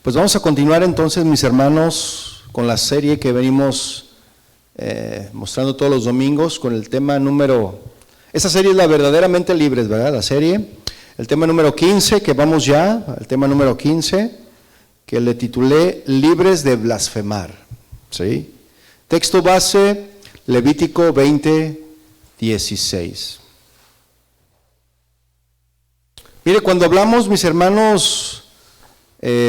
Pues vamos a continuar entonces, mis hermanos, con la serie que venimos mostrando todos los domingos con el tema esa serie es la verdaderamente libres, ¿verdad? La serie, el tema número 15, que vamos ya, el tema número 15, que le titulé Libres de blasfemar, ¿sí? Texto base, Levítico 20:16. Mire, cuando hablamos, mis hermanos,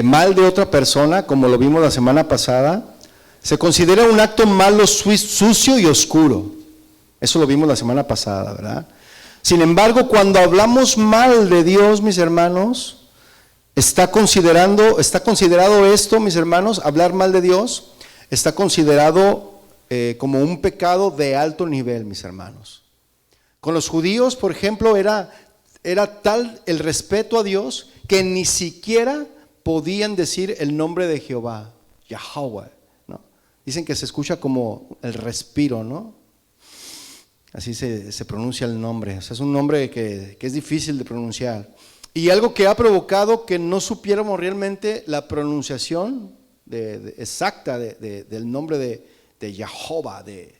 mal de otra persona, como lo vimos la semana pasada, se considera un acto malo, sucio y oscuro. Eso lo vimos la semana pasada, ¿verdad? Sin embargo, cuando hablamos mal de Dios, mis hermanos, está considerado esto, mis hermanos, hablar mal de Dios, está considerado como un pecado de alto nivel, mis hermanos. Con los judíos, por ejemplo, era tal el respeto a Dios que ni siquiera podían decir el nombre de Jehová, Yahweh, ¿no? Dicen que se escucha como el respiro, ¿no? Así se pronuncia el nombre. O sea, es un nombre que es difícil de pronunciar. Y algo que ha provocado que no supiéramos realmente la pronunciación exacta del nombre de Jehová, de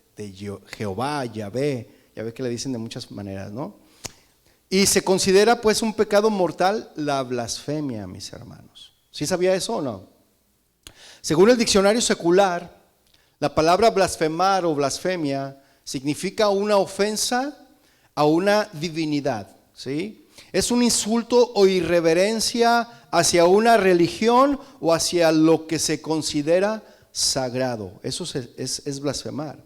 Jehová, Yahvé. Ya ve que le dicen de muchas maneras, ¿no? Y se considera pues un pecado mortal la blasfemia, mis hermanos. ¿Sí sabía eso o no? Según el diccionario secular, la palabra blasfemar o blasfemia significa una ofensa a una divinidad, ¿sí? Es un insulto o irreverencia hacia una religión o hacia lo que se considera sagrado. Eso es blasfemar.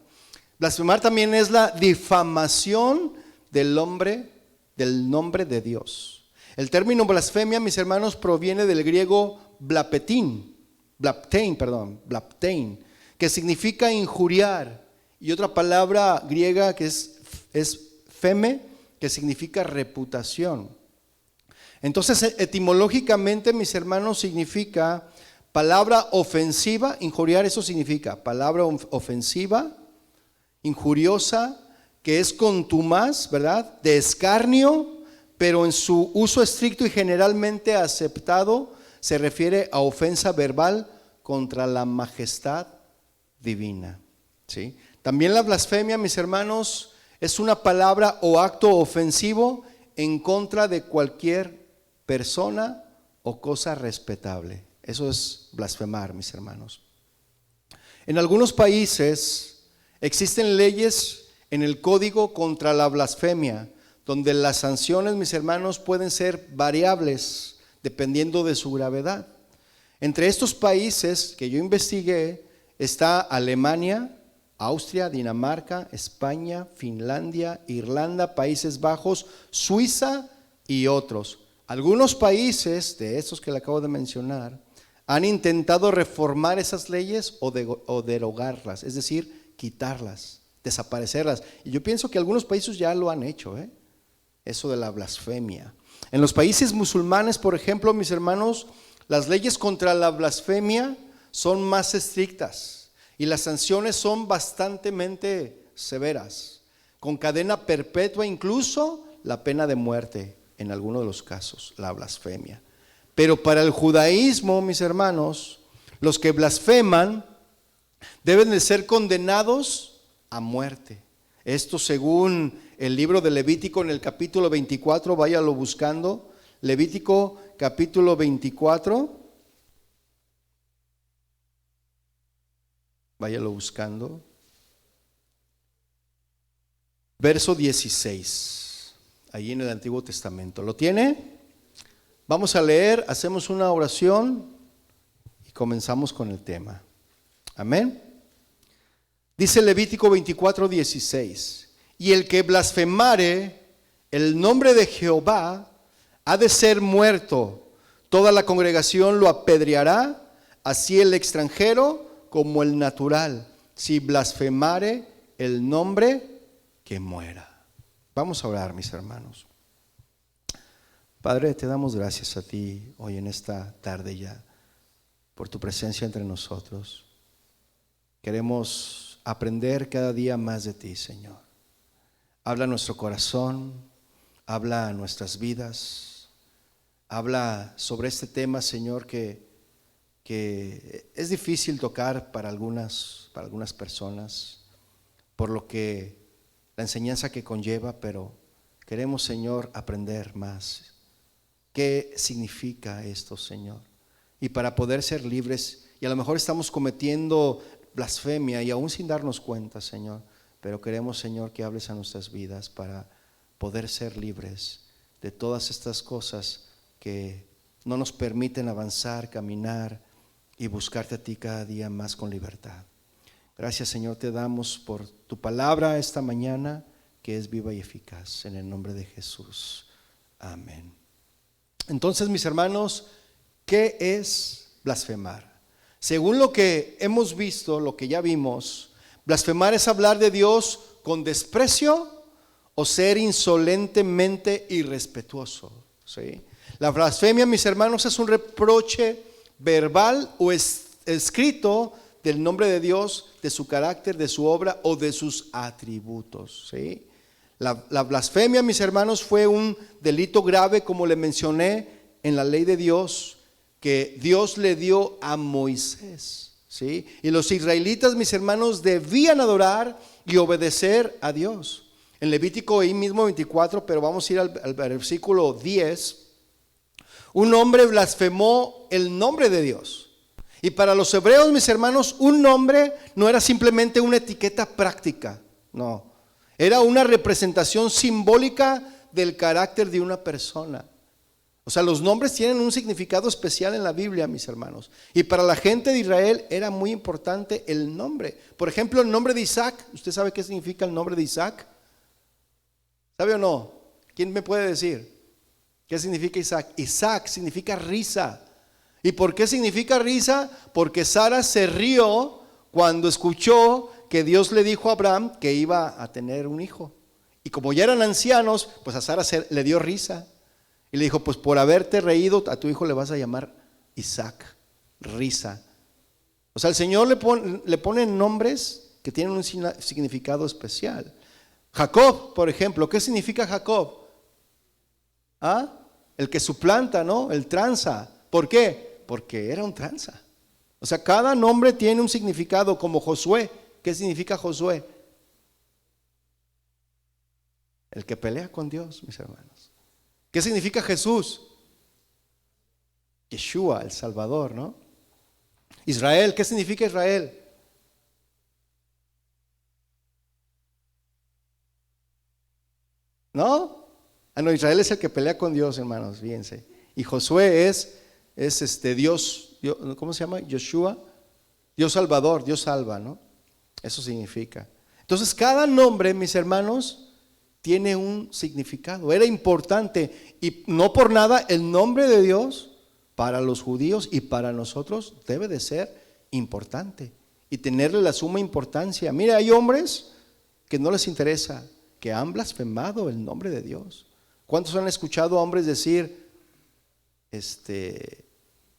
Blasfemar también es la difamación del nombre de Dios. El término blasfemia, mis hermanos, proviene del griego blaptein, que significa injuriar, y otra palabra griega que es feme, que significa reputación. Entonces, etimológicamente, mis hermanos, significa palabra ofensiva. Injuriar, eso significa palabra ofensiva, injuriosa, que es contumaz, ¿verdad? De escarnio, pero en su uso estricto y generalmente aceptado se refiere a ofensa verbal contra la majestad divina, ¿sí? También la blasfemia, mis hermanos, es una palabra o acto ofensivo en contra de cualquier persona o cosa respetable. Eso es blasfemar, mis hermanos. En algunos países existen leyes en el código contra la blasfemia, donde las sanciones, mis hermanos, pueden ser variables dependiendo de su gravedad. Entre estos países que yo investigué está Alemania, Austria, Dinamarca, España, Finlandia, Irlanda, Países Bajos, Suiza y otros. Algunos países de estos que le acabo de mencionar han intentado reformar esas leyes o derogarlas, es decir, quitarlas, desaparecerlas. Y yo pienso que algunos países ya lo han hecho, eso de la blasfemia. En los países musulmanes, por ejemplo, mis hermanos, las leyes contra la blasfemia son más estrictas y las sanciones son bastante severas, con cadena perpetua, incluso la pena de muerte en algunos de los casos, la blasfemia. Pero para el judaísmo, mis hermanos, los que blasfeman deben de ser condenados a muerte. Esto según el libro de Levítico en el capítulo 24, váyalo buscando. Levítico capítulo 24. Váyalo buscando. Verso 16, ahí en el Antiguo Testamento. ¿Lo tiene? Vamos a leer, hacemos una oración y comenzamos con el tema. Amén. Dice Levítico 24:16: y el que blasfemare el nombre de Jehová ha de ser muerto. Toda la congregación lo apedreará, así el extranjero como el natural. Si blasfemare el nombre, que muera. Vamos a orar, mis hermanos. Padre, te damos gracias a ti hoy en esta tarde ya por tu presencia entre nosotros. Queremos aprender cada día más de ti, Señor. Habla a nuestro corazón, habla a nuestras vidas, habla sobre este tema, Señor, que que es difícil tocar para algunas personas, por lo que la enseñanza que conlleva, pero queremos, Señor, aprender más. ¿Qué significa esto, Señor? Y para poder ser libres, y a lo mejor estamos cometiendo blasfemia y aún sin darnos cuenta, Señor, pero queremos, Señor, que hables a nuestras vidas para poder ser libres de todas estas cosas que no nos permiten avanzar, caminar y buscarte a ti cada día más con libertad. Gracias, Señor, te damos por tu palabra esta mañana, que es viva y eficaz, en el nombre de Jesús. Amén. Entonces, mis hermanos, ¿qué es blasfemar? Según lo que hemos visto, lo que ya vimos, blasfemar es hablar de Dios con desprecio o ser insolentemente irrespetuoso, ¿sí? La blasfemia, mis hermanos, es un reproche verbal o escrito del nombre de Dios, de su carácter, de su obra o de sus atributos, ¿sí? La blasfemia, mis hermanos, fue un delito grave, como le mencioné, en la ley de Dios, que Dios le dio a Moisés, ¿sí? Y los israelitas, mis hermanos, debían adorar y obedecer a Dios. En Levítico ahí mismo 24, pero vamos a ir al versículo 10. Un hombre blasfemó el nombre de Dios. Y para los hebreos, mis hermanos, un nombre no era simplemente una etiqueta práctica, no. Era una representación simbólica del carácter de una persona. O sea, los nombres tienen un significado especial en la Biblia, mis hermanos. Y para la gente de Israel era muy importante el nombre. Por ejemplo, el nombre de Isaac. ¿Usted sabe qué significa el nombre de Isaac? ¿Sabe o no? ¿Quién me puede decir? ¿Qué significa Isaac? Isaac significa risa. ¿Y por qué significa risa? Porque Sara se rió cuando escuchó que Dios le dijo a Abraham que iba a tener un hijo. Y como ya eran ancianos, pues a Sara le dio risa. Y le dijo, pues por haberte reído, a tu hijo le vas a llamar Isaac, risa. O sea, el Señor le pone nombres que tienen un significado especial. Jacob, por ejemplo, ¿qué significa Jacob? ¿Ah? El que suplanta, ¿no? El tranza. ¿Por qué? Porque era un tranza. O sea, cada nombre tiene un significado, como Josué. ¿Qué significa Josué? El que pelea con Dios, mis hermanos. ¿Qué significa Jesús? Yeshua, el Salvador, ¿no? Israel, ¿qué significa Israel? ¿No? Ah, no, Israel es el que pelea con Dios, hermanos, fíjense. Y Josué es Dios, ¿cómo se llama? Yeshua, Dios Salvador, Dios salva, ¿no? Eso significa. Entonces, cada nombre, mis hermanos, tiene un significado. Era importante, y no por nada el nombre de Dios para los judíos y para nosotros debe de ser importante y tenerle la suma importancia. Mira, hay hombres que no les interesa, que han blasfemado el nombre de Dios. ¿Cuántos han escuchado a hombres decir,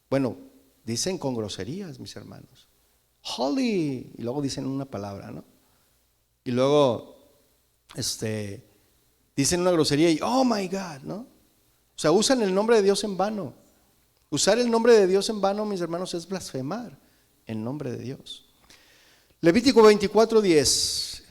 bueno, dicen con groserías, mis hermanos, holy, y luego dicen una palabra, ¿no? Y luego, dicen una grosería y oh my God, ¿no? O sea, usan el nombre de Dios en vano. Usar el nombre de Dios en vano, mis hermanos, es blasfemar el nombre de Dios. Levítico 24:10.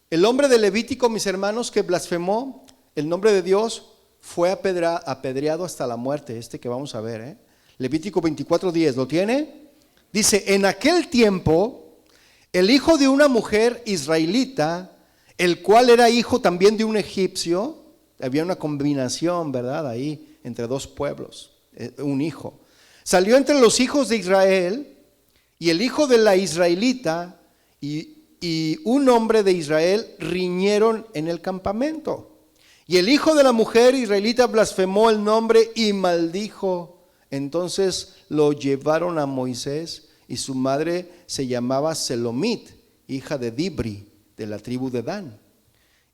El hombre de Levítico, mis hermanos, que blasfemó el nombre de Dios fue apedreado hasta la muerte. Que vamos a ver, Levítico 24:10, ¿lo tiene? Dice, en aquel tiempo, el hijo de una mujer israelita, el cual era hijo también de un egipcio, había una combinación, ¿verdad? Ahí, entre dos pueblos, un hijo. Salió entre los hijos de Israel, y el hijo de la israelita y un hombre de Israel riñeron en el campamento. Y el hijo de la mujer israelita blasfemó el nombre y maldijo. Entonces lo llevaron a Moisés, y su madre se llamaba Selomit, hija de Dibri, de la tribu de Dan.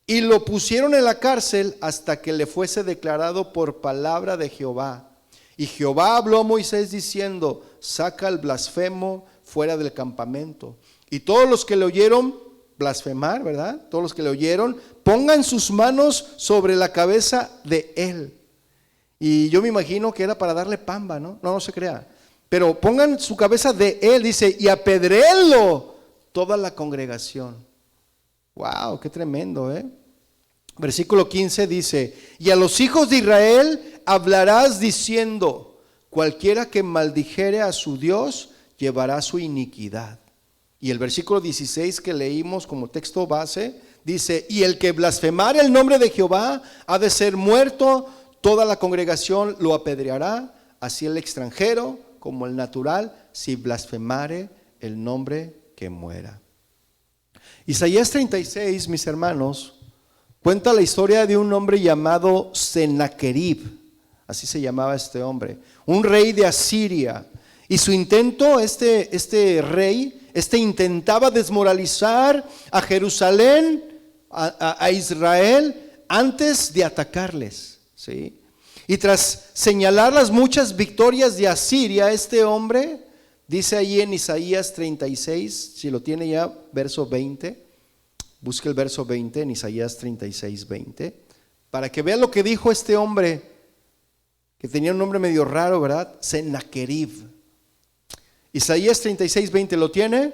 Y lo pusieron en la cárcel hasta que le fuese declarado por palabra de Jehová. Y Jehová habló a Moisés diciendo, saca al blasfemo fuera del campamento. Y todos los que le oyeron blasfemar, ¿verdad? Todos los que le oyeron, pongan sus manos sobre la cabeza de él. Y yo me imagino que era para darle pamba, ¿no? No se crea. pero pongan su cabeza de él, dice, y apedréenlo toda la congregación. Wow, qué tremendo, ¿eh? Versículo 15 dice, y a los hijos de Israel hablarás diciendo, cualquiera que maldijere a su Dios llevará su iniquidad. Y el versículo 16 que leímos como texto base dice, y el que blasfemare el nombre de Jehová ha de ser muerto, toda la congregación lo apedreará, así el extranjero como el natural, si blasfemare el nombre que muera. Isaías 36, mis hermanos, cuenta la historia de un hombre llamado Sennacherib, así se llamaba este hombre, un rey de Asiria. Y su intento, este rey, intentaba desmoralizar a Jerusalén, a Israel, antes de atacarles, ¿sí? Y tras señalar las muchas victorias de Asiria, este hombre, dice ahí en Isaías 36, si lo tiene ya, verso 20, busque el verso 20 en Isaías 36, 20, para que vean lo que dijo este hombre, que tenía un nombre medio raro, ¿verdad? Sennacherib. Isaías 36, 20, ¿lo tiene?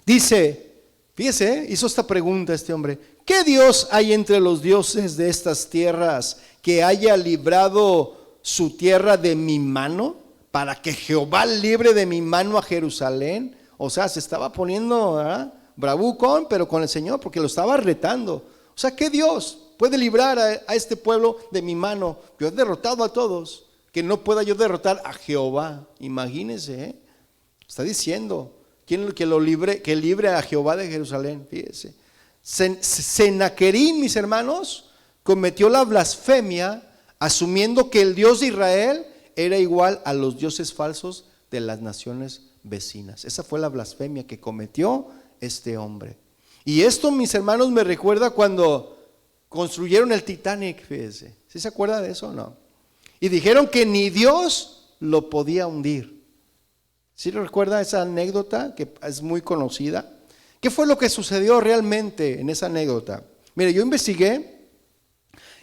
Dice, fíjese, hizo esta pregunta este hombre, ¿qué Dios hay entre los dioses de estas tierras que haya librado su tierra de mi mano, para que Jehová libre de mi mano a Jerusalén? O sea, se estaba poniendo, ¿verdad?, bravucón, pero con el Señor, porque lo estaba retando. O sea, ¿qué Dios puede librar a este pueblo de mi mano? Yo he derrotado a todos, que no pueda yo derrotar a Jehová. Imagínense, ¿eh? Está diciendo, ¿quién que lo libre, que libre a Jehová de Jerusalén? Fíjese. Sennacherib, mis hermanos, cometió la blasfemia asumiendo que el Dios de Israel era igual a los dioses falsos de las naciones vecinas. Esa fue la blasfemia que cometió este hombre. Y esto, mis hermanos, me recuerda cuando construyeron el Titanic, fíjese. ¿Sí se acuerda de eso o no? Y dijeron que ni Dios lo podía hundir. ¿Sí recuerda esa anécdota que es muy conocida? ¿Qué fue lo que sucedió realmente en esa anécdota? Mire, yo investigué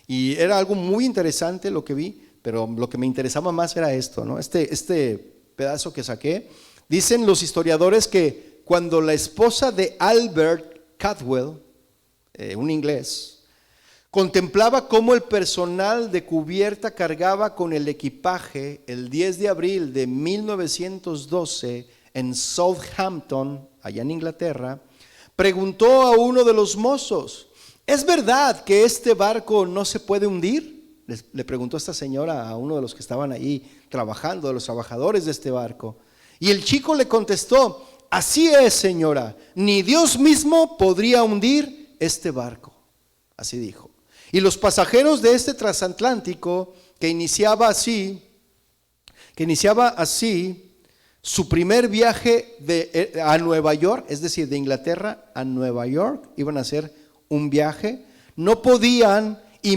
y era algo muy interesante lo que vi, pero lo que me interesaba más era esto, ¿no? Este pedazo que saqué. Dicen los historiadores que cuando la esposa de Albert Cadwell, un inglés, contemplaba cómo el personal de cubierta cargaba con el equipaje el 10 de abril de 1912 en Southampton, allá en Inglaterra, preguntó a uno de los mozos, ¿es verdad que este barco no se puede hundir? Le preguntó esta señora a uno de los que estaban ahí trabajando, de los trabajadores de este barco. Y el chico le contestó, así es, señora, ni Dios mismo podría hundir este barco. Así dijo. Y los pasajeros de este transatlántico que iniciaba así su primer viaje a Nueva York, es decir, de Inglaterra a Nueva York, iban a hacer un viaje, no podían ni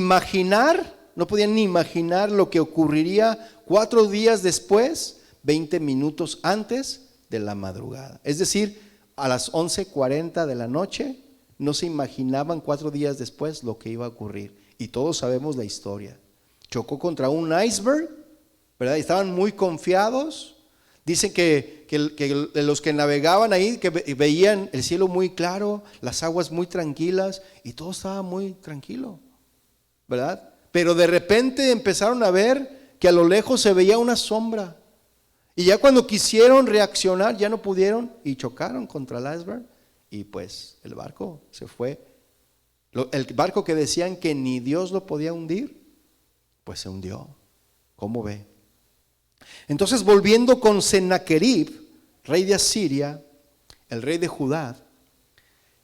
imaginar lo que ocurriría 4 días después, 20 minutos antes de la madrugada. Es decir, a las 11:40 de la noche, no se imaginaban 4 días después lo que iba a ocurrir. Y todos sabemos la historia. Chocó contra un iceberg, ¿verdad? Y estaban muy confiados. Dicen que los que navegaban ahí, que veían el cielo muy claro, las aguas muy tranquilas, y todo estaba muy tranquilo, ¿verdad? Pero de repente empezaron a ver que a lo lejos se veía una sombra. Y ya cuando quisieron reaccionar, ya no pudieron y chocaron contra el iceberg. Y pues el barco se fue. El barco que decían que ni Dios lo podía hundir, pues se hundió. ¿Cómo ve? Entonces, volviendo con Sennacherib, rey de Asiria, el rey de Judá,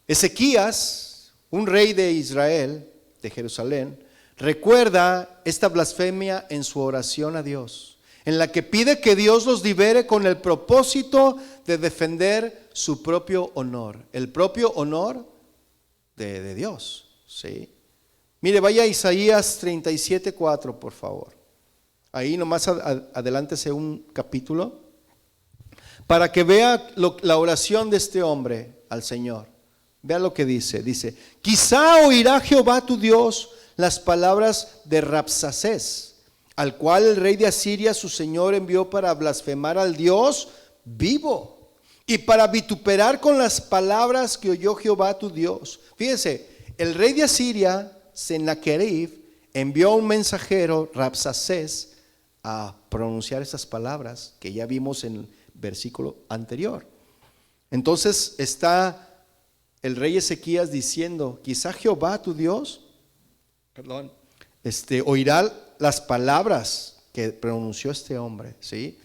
Ezequías, un rey de Israel, de Jerusalén, recuerda esta blasfemia en su oración a Dios, en la que pide que Dios los libere con el propósito de defender su propio honor, el propio honor de Dios, ¿sí? Mire, vaya a Isaías 37:4, por favor. Ahí nomás adelántese un capítulo para que vea la oración de este hombre al Señor. Vea lo que dice. Dice, quizá oirá Jehová tu Dios las palabras de Rabsacés, al cual el rey de Asiria, su señor, envió para blasfemar al Dios vivo y para vituperar con las palabras que oyó Jehová tu Dios. Fíjense, el rey de Asiria, Sennacherib, envió a un mensajero, Rabsacés, a pronunciar esas palabras que ya vimos en el versículo anterior. Entonces está el rey Ezequías diciendo, quizá Jehová tu Dios, oirá las palabras que pronunció este hombre, ¿sí?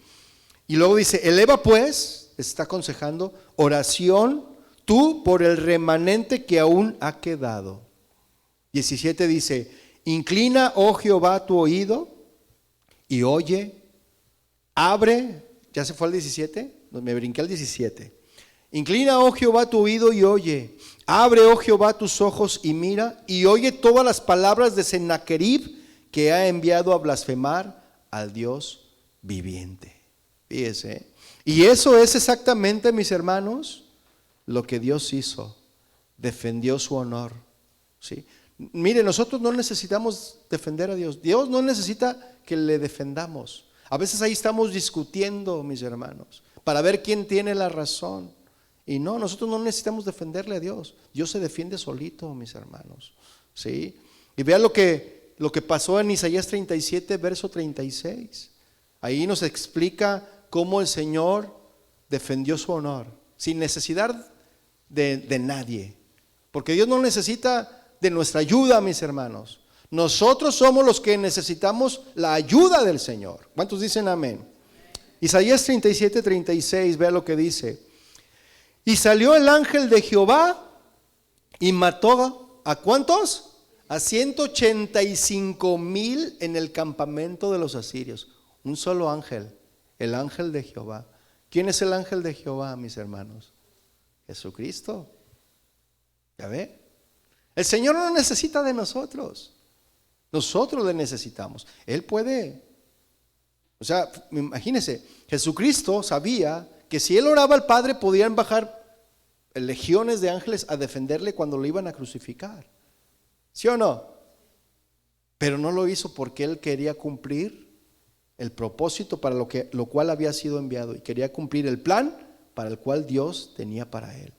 Y luego dice, eleva pues, está aconsejando, oración tú por el remanente que aún ha quedado. 17 dice, inclina, oh Jehová, tu oído y oye, abre, ya se fue al 17, me brinqué al 17. Inclina, oh Jehová, tu oído y oye, abre, oh Jehová, tus ojos y mira, y oye todas las palabras de Sennacherib que ha enviado a blasfemar al Dios viviente. Fíjese, y eso es exactamente, mis hermanos, lo que Dios hizo, defendió su honor, ¿sí? Mire, nosotros no necesitamos defender a Dios. Dios no necesita que le defendamos. A veces ahí estamos discutiendo, mis hermanos, para ver quién tiene la razón. Y no, nosotros no necesitamos defenderle a Dios. Dios se defiende solito, mis hermanos, ¿sí? Y vean lo que pasó en Isaías 37, verso 36. Ahí nos explica cómo el Señor defendió su honor, sin necesidad de nadie. Porque Dios no necesita de nuestra ayuda, mis hermanos. Nosotros somos los que necesitamos la ayuda del Señor. ¿Cuántos dicen amén? Isaías 37, 36, vea lo que dice. Y salió el ángel de Jehová y mató ¿a cuántos? A 185,000 en el campamento de los asirios. Un solo ángel, el ángel de Jehová. ¿Quién es el ángel de Jehová, mis hermanos? Jesucristo. ¿Ya ve? El Señor no necesita de nosotros. Nosotros le necesitamos. Él puede. O sea, imagínense, Jesucristo sabía que si Él oraba al Padre podían bajar legiones de ángeles a defenderle cuando lo iban a crucificar. ¿Sí o no? Pero no lo hizo porque Él quería cumplir el propósito para lo cual había sido enviado, y quería cumplir el plan para el cual Dios tenía para Él.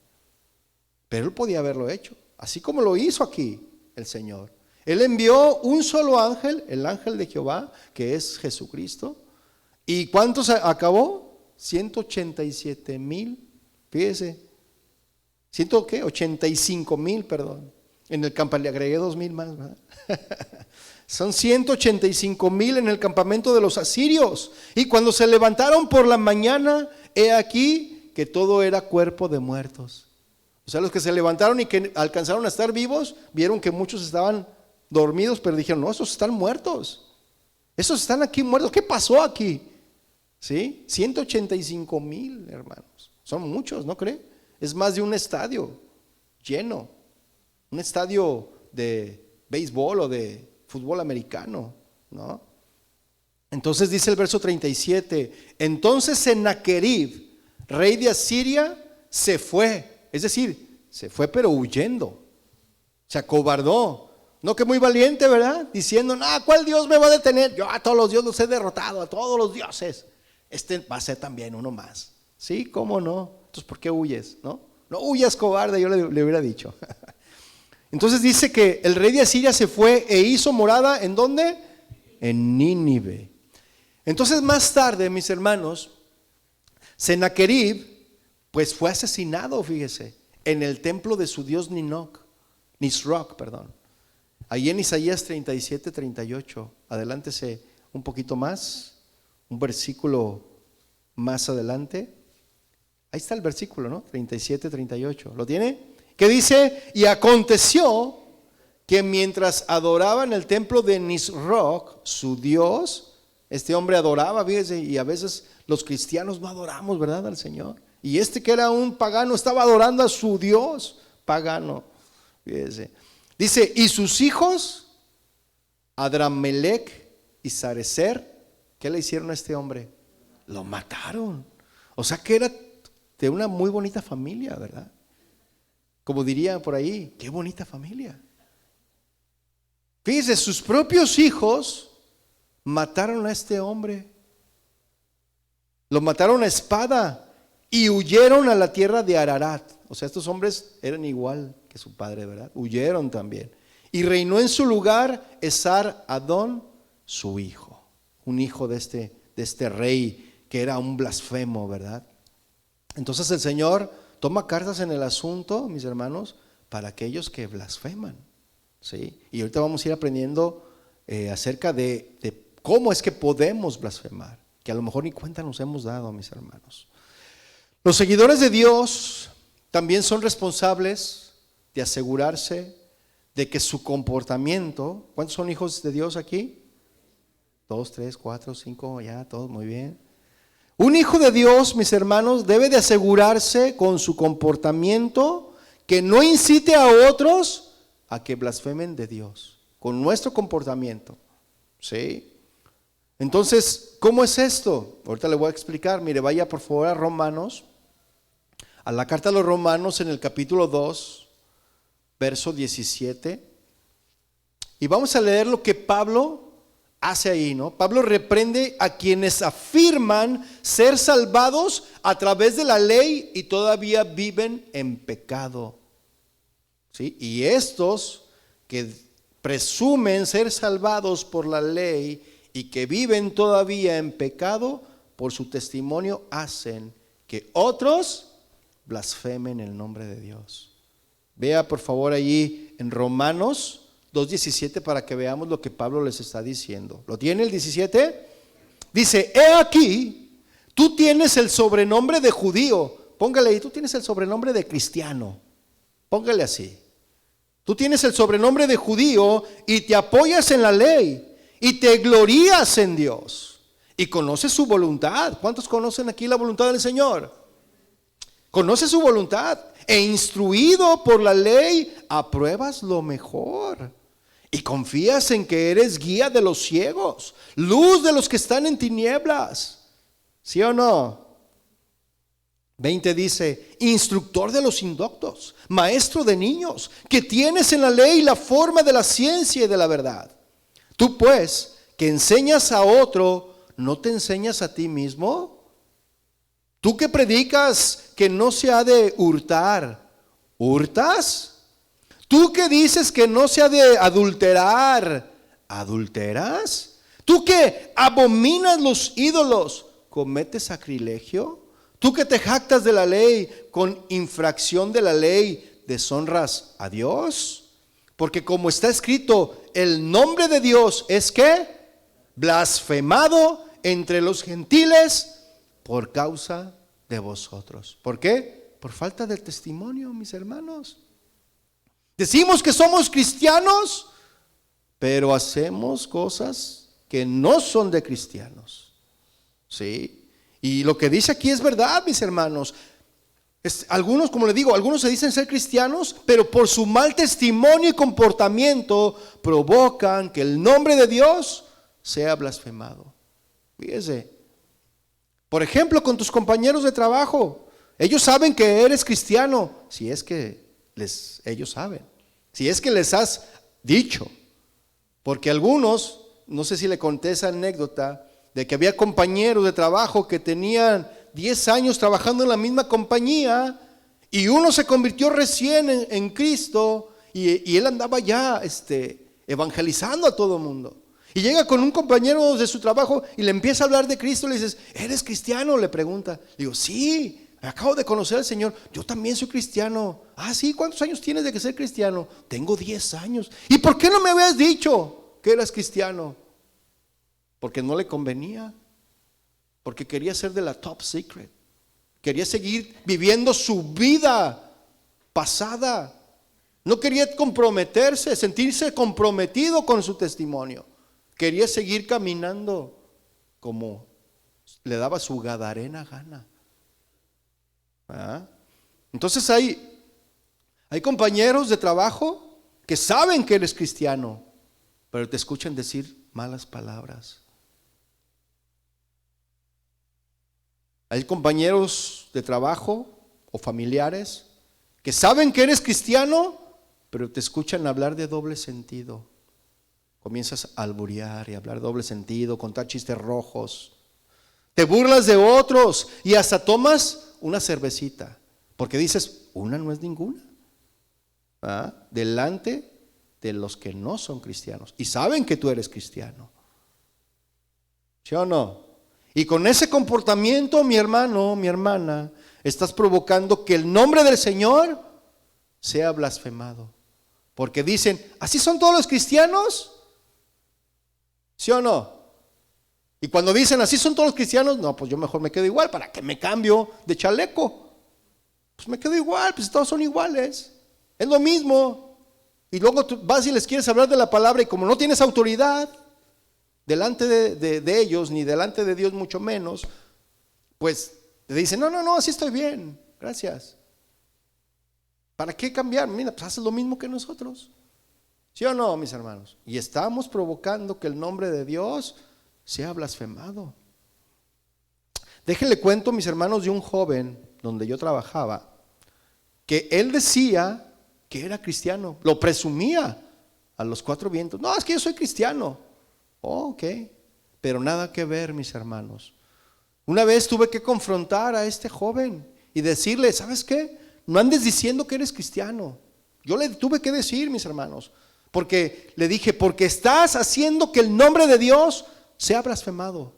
Pero Él podía haberlo hecho, así como lo hizo aquí el Señor. Él envió un solo ángel, el ángel de Jehová, que es Jesucristo. ¿Y cuántos acabó? 187,000, fíjese. 85,000, perdón. En el campamento le agregué 2,000 más, ¿verdad? Son 185,000 en el campamento de los asirios. Y cuando se levantaron por la mañana, he aquí que todo era cuerpo de muertos. O sea, los que se levantaron y que alcanzaron a estar vivos, vieron que muchos estaban dormidos, pero dijeron, no, esos están muertos. Esos están aquí muertos. ¿Qué pasó aquí? ¿Sí? 185,000, hermanos. Son muchos, ¿no cree? Es más de un estadio lleno. Un estadio de béisbol o de fútbol americano, ¿no? Entonces dice el verso 37, entonces Sennacherib, rey de Asiria, se fue. Es decir, se fue pero huyendo. Se acobardó. No que muy valiente, ¿verdad? Diciendo, no, ¿cuál Dios me va a detener? Yo a todos los dioses los he derrotado, a todos los dioses. Este va a ser también uno más. ¿Sí? ¿Cómo no? Entonces, ¿por qué huyes? No huyas, cobarde, yo le hubiera dicho. Entonces dice que el rey de Asiria se fue e hizo morada, ¿en dónde? En Nínive. Entonces más tarde, mis hermanos, Sennacherib pues fue asesinado, fíjese, en el templo de su dios Nisroch, perdón. Ahí en Isaías 37, 38, adelántese un poquito más, un versículo más adelante. Ahí está el versículo, ¿no? 37, 38. ¿Lo tiene? Que dice, y aconteció que mientras adoraba en el templo de Nisroch, su Dios, este hombre adoraba, fíjese, y a veces los cristianos no adoramos, ¿verdad?, al Señor. Y este que era un pagano estaba adorando a su Dios pagano, fíjese. Dice, y sus hijos, Adramelech y Sarecer, ¿qué le hicieron a este hombre? Lo mataron. O sea que era de una muy bonita familia, ¿verdad? Como diría por ahí, qué bonita familia. Fíjese, sus propios hijos mataron a este hombre. Lo mataron a espada y huyeron a la tierra de Ararat. O sea, estos hombres eran igual que su padre, ¿verdad? Huyeron también. Y reinó en su lugar Esar-Adón, su hijo. Un hijo de este rey que era un blasfemo, ¿verdad? Entonces el Señor toma cartas en el asunto, mis hermanos, para aquellos que blasfeman, ¿sí? Y ahorita vamos a ir aprendiendo acerca de cómo es que podemos blasfemar, que a lo mejor ni cuenta nos hemos dado, mis hermanos. Los seguidores de Dios también son responsables de asegurarse de que su comportamiento, ¿cuántos son hijos de Dios aquí? 2, 3, 4, 5, ya, todos muy bien. Un hijo de Dios, mis hermanos, debe de asegurarse con su comportamiento que no incite a otros a que blasfemen de Dios, con nuestro comportamiento, ¿sí? Entonces, ¿cómo es esto? Ahorita le voy a explicar. Mire, vaya por favor a Romanos, a la carta a los Romanos en el capítulo 2, verso 17. Y vamos a leer lo que Pablo hace ahí, ¿no? Pablo reprende a quienes afirman ser salvados a través de la ley y todavía viven en pecado, ¿sí? Y estos que presumen ser salvados por la ley y que viven todavía en pecado, por su testimonio hacen que otros blasfemen el nombre de Dios. Vea por favor allí en Romanos 2:17 para que veamos lo que Pablo les está diciendo. ¿Lo tiene el 17? Dice, he aquí, tú tienes el sobrenombre de judío. Póngale ahí, tú tienes el sobrenombre de cristiano. Póngale así. Tú tienes el sobrenombre de judío y te apoyas en la ley y te glorías en Dios y conoces su voluntad. ¿Cuántos conocen aquí la voluntad del Señor? Conoces su voluntad e instruido por la ley apruebas lo mejor y confías en que eres guía de los ciegos, luz de los que están en tinieblas. ¿Sí o no? 20 dice, instructor de los indoctos, maestro de niños, que tienes en la ley la forma de la ciencia y de la verdad. Tú pues, que enseñas a otro, ¿no te enseñas a ti mismo? Tú que predicas que no se ha de hurtar, ¿hurtas? Tú que dices que no se ha de adulterar, ¿adulteras? Tú que abominas los ídolos, ¿cometes sacrilegio? Tú que te jactas de la ley, con infracción de la ley, ¿deshonras a Dios? Porque como está escrito, el nombre de Dios es ¿qué? Blasfemado entre los gentiles por causa de vosotros. ¿Por qué? Por falta del testimonio, mis hermanos. Decimos que somos cristianos, pero hacemos cosas que no son de cristianos. ¿Sí? Y lo que dice aquí es verdad, mis hermanos. Algunos, como le digo, algunos se dicen ser cristianos, pero por su mal testimonio y comportamiento provocan que el nombre de Dios sea blasfemado. Fíjese. Por ejemplo, con tus compañeros de trabajo. Ellos saben que eres cristiano, si es que ellos saben, si es que les has dicho. Porque algunos, no sé si le conté esa anécdota, de que había compañeros de trabajo que tenían 10 años trabajando en la misma compañía y uno se convirtió recién en Cristo y él andaba ya evangelizando a todo el mundo. Y llega con un compañero de su trabajo y le empieza a hablar de Cristo. Le dices, ¿eres cristiano? Le pregunta. Le digo, sí, acabo de conocer al Señor. Yo también soy cristiano. Ah, sí, ¿cuántos años tienes de que ser cristiano? Tengo 10 años. ¿Y por qué no me habías dicho que eras cristiano? Porque no le convenía, porque quería ser de la top secret, quería seguir viviendo su vida pasada, no quería comprometerse, sentirse comprometido con su testimonio, quería seguir caminando como le daba su gadarena gana. ¿Ah? Entonces hay compañeros de trabajo que saben que eres cristiano, pero te escuchan decir malas palabras. Hay compañeros de trabajo o familiares que saben que eres cristiano, pero te escuchan hablar de doble sentido, comienzas a alburear y hablar doble sentido, contar chistes rojos. Te burlas de otros y hasta tomas una cervecita, porque dices, una no es ninguna. Delante de los que no son cristianos y saben que tú eres cristiano. ¿Sí o no? Y con ese comportamiento, mi hermano, mi hermana, estás provocando que el nombre del Señor sea blasfemado. Porque dicen, ¿así son todos los cristianos? ¿Sí o no? Y cuando dicen, ¿así son todos los cristianos? No, pues yo mejor me quedo igual. ¿Para qué me cambio de chaleco? Pues me quedo igual, pues todos son iguales. Es lo mismo. Y luego tú vas y les quieres hablar de la palabra y como no tienes autoridad delante de ellos, ni delante de Dios mucho menos, pues te dicen, no, así estoy bien, gracias. ¿Para qué cambiar? Mira, pues haces lo mismo que nosotros. ¿Sí o no, mis hermanos? Y estamos provocando que el nombre de Dios sea blasfemado. Déjenle cuento, mis hermanos, de un joven donde yo trabajaba, que él decía que era cristiano, lo presumía a los cuatro vientos. No, es que yo soy cristiano. Oh, ok, pero nada que ver, mis hermanos. Una vez tuve que confrontar a este joven y decirle, ¿sabes qué? No andes diciendo que eres cristiano. Yo le tuve que decir, mis hermanos, porque le dije, porque estás haciendo que el nombre de Dios sea blasfemado.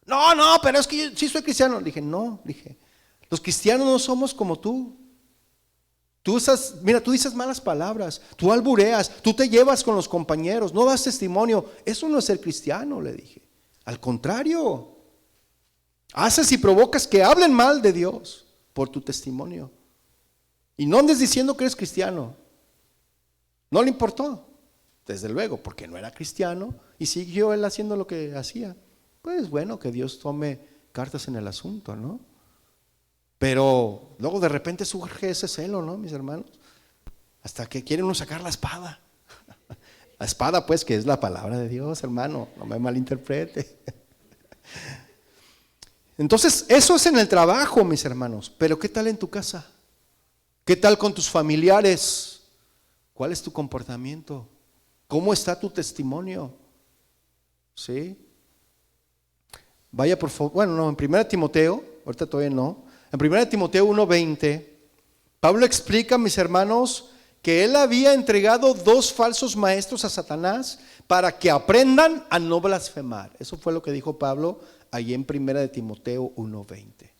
No, pero es que yo sí soy cristiano. Le dije, no, los cristianos no somos como tú. Tú dices malas palabras, tú albureas, tú te llevas con los compañeros, no das testimonio. Eso no es ser cristiano, le dije. Al contrario, haces y provocas que hablen mal de Dios por tu testimonio. Y no andes diciendo que eres cristiano. No le importó, desde luego, porque no era cristiano y siguió él haciendo lo que hacía. Pues bueno, que Dios tome cartas en el asunto, ¿no? Pero luego de repente surge ese celo, ¿no, mis hermanos? Hasta que quieren uno sacar la espada. La espada, pues, que es la palabra de Dios, hermano, no me malinterprete. Entonces, eso es en el trabajo, mis hermanos. Pero ¿qué tal en tu casa? ¿Qué tal con tus familiares? ¿Cuál es tu comportamiento? ¿Cómo está tu testimonio? ¿Sí? Vaya por favor, bueno, no, en 1 Timoteo, ahorita todavía no. En 1 Timoteo 1:20, Pablo explica, mis hermanos, que él había entregado 2 falsos maestros a Satanás para que aprendan a no blasfemar. Eso fue lo que dijo Pablo allí en 1 Timoteo 1:20.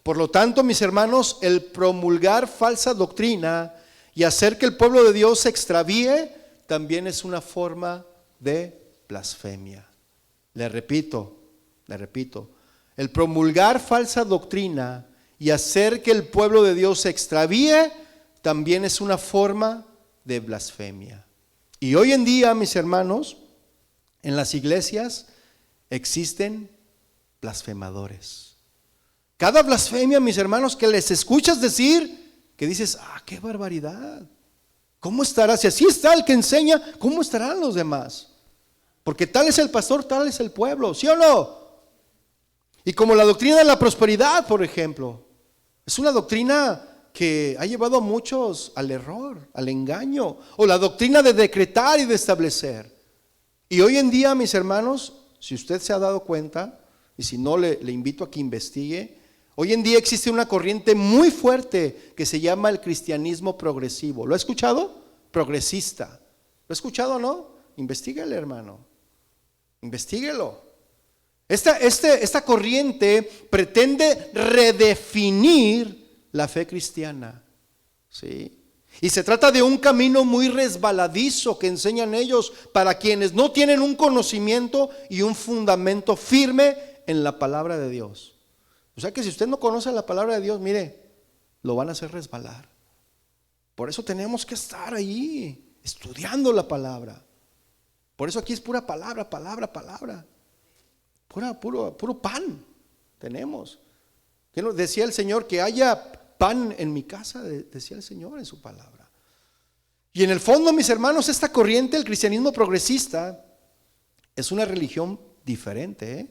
Por lo tanto, mis hermanos, el promulgar falsa doctrina y hacer que el pueblo de Dios se extravíe también es una forma de blasfemia. Le repito, el promulgar falsa doctrina y hacer que el pueblo de Dios se extravíe también es una forma de blasfemia. Y hoy en día, mis hermanos, en las iglesias existen blasfemadores. Cada blasfemia, mis hermanos, que les escuchas decir, que dices, qué barbaridad. ¿Cómo estará? Si así está el que enseña, ¿cómo estarán los demás? Porque tal es el pastor, tal es el pueblo, ¿sí o no? Y como la doctrina de la prosperidad, por ejemplo, es una doctrina que ha llevado a muchos al error, al engaño, o la doctrina de decretar y de establecer. Y hoy en día, mis hermanos, si usted se ha dado cuenta, y si no, le invito a que investigue, hoy en día existe una corriente muy fuerte que se llama el cristianismo progresivo. ¿Lo ha escuchado? Progresista. ¿Lo ha escuchado o no? Investíguele, hermano. Investíguelo. Esta corriente pretende redefinir la fe cristiana, ¿sí? Y se trata de un camino muy resbaladizo que enseñan ellos para quienes no tienen un conocimiento y un fundamento firme en la palabra de Dios. O sea que si usted no conoce la palabra de Dios, mire, lo van a hacer resbalar. Por eso tenemos que estar ahí estudiando la palabra. Por eso aquí es pura palabra. Puro pan tenemos. ¿Qué nos decía el Señor? Que haya pan en mi casa, decía el Señor en su palabra. Y en el fondo, mis hermanos, esta corriente, el cristianismo progresista, es una religión diferente, ¿eh?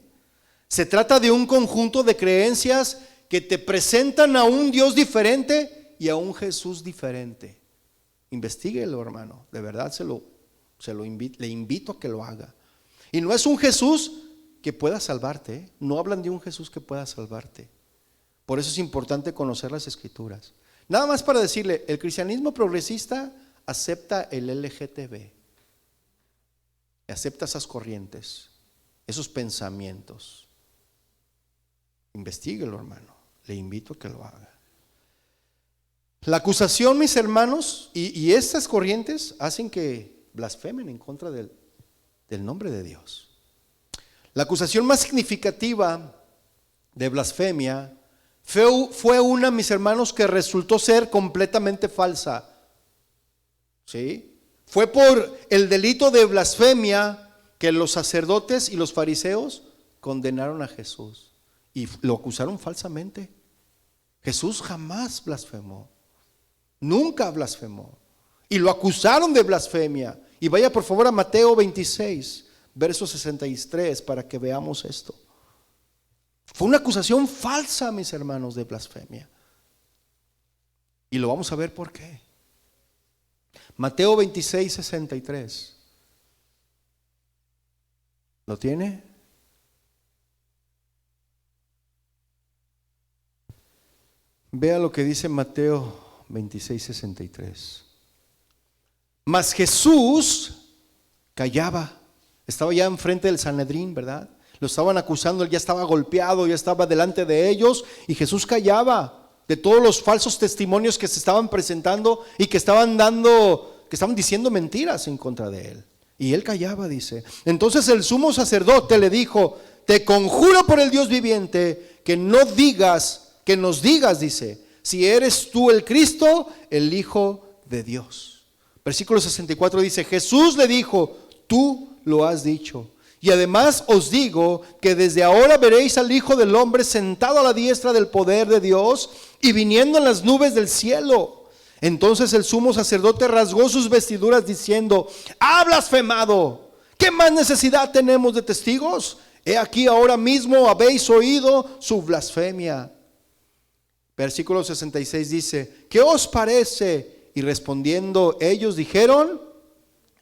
Se trata de un conjunto de creencias que te presentan a un Dios diferente y a un Jesús diferente. Investíguelo, hermano, de verdad se lo Le invito a que lo haga. Y no es un Jesús que pueda salvarte, ¿eh? No hablan de un Jesús que pueda salvarte. Por eso es importante conocer las Escrituras. Nada más para decirle, el cristianismo progresista acepta el LGTB, acepta esas corrientes, esos pensamientos. Investíguelo, hermano. Le invito a que lo haga. La acusación, mis hermanos, y estas corrientes hacen que blasfemen en contra del nombre de Dios. La acusación más significativa de blasfemia fue una, mis hermanos, que resultó ser completamente falsa. ¿Sí? Fue por el delito de blasfemia que los sacerdotes y los fariseos condenaron a Jesús y lo acusaron falsamente. Jesús jamás blasfemó, nunca blasfemó, y lo acusaron de blasfemia. Y vaya por favor a Mateo 26, verso 63, para que veamos esto. Fue una acusación falsa, mis hermanos, de blasfemia. Y lo vamos a ver por qué. Mateo 26, 63. ¿Lo tiene? Vea lo que dice Mateo 26, 63. Mas Jesús callaba. Estaba ya enfrente del Sanedrín, ¿verdad? Lo estaban acusando, él ya estaba golpeado, ya estaba delante de ellos, y Jesús callaba de todos los falsos testimonios que se estaban presentando y que estaban diciendo mentiras en contra de él. Y él callaba, dice. Entonces el sumo sacerdote le dijo: te conjuro por el Dios viviente que nos digas, dice, si eres tú el Cristo, el Hijo de Dios. Versículo 64 dice: Jesús le dijo: tú lo has dicho. Y además os digo que desde ahora veréis al Hijo del Hombre sentado a la diestra del poder de Dios y viniendo en las nubes del cielo. Entonces el sumo sacerdote rasgó sus vestiduras diciendo: ¡ha blasfemado! ¿Qué más necesidad tenemos de testigos? He aquí ahora mismo habéis oído su blasfemia. Versículo 66 dice: ¿qué os parece? Y respondiendo ellos dijeron: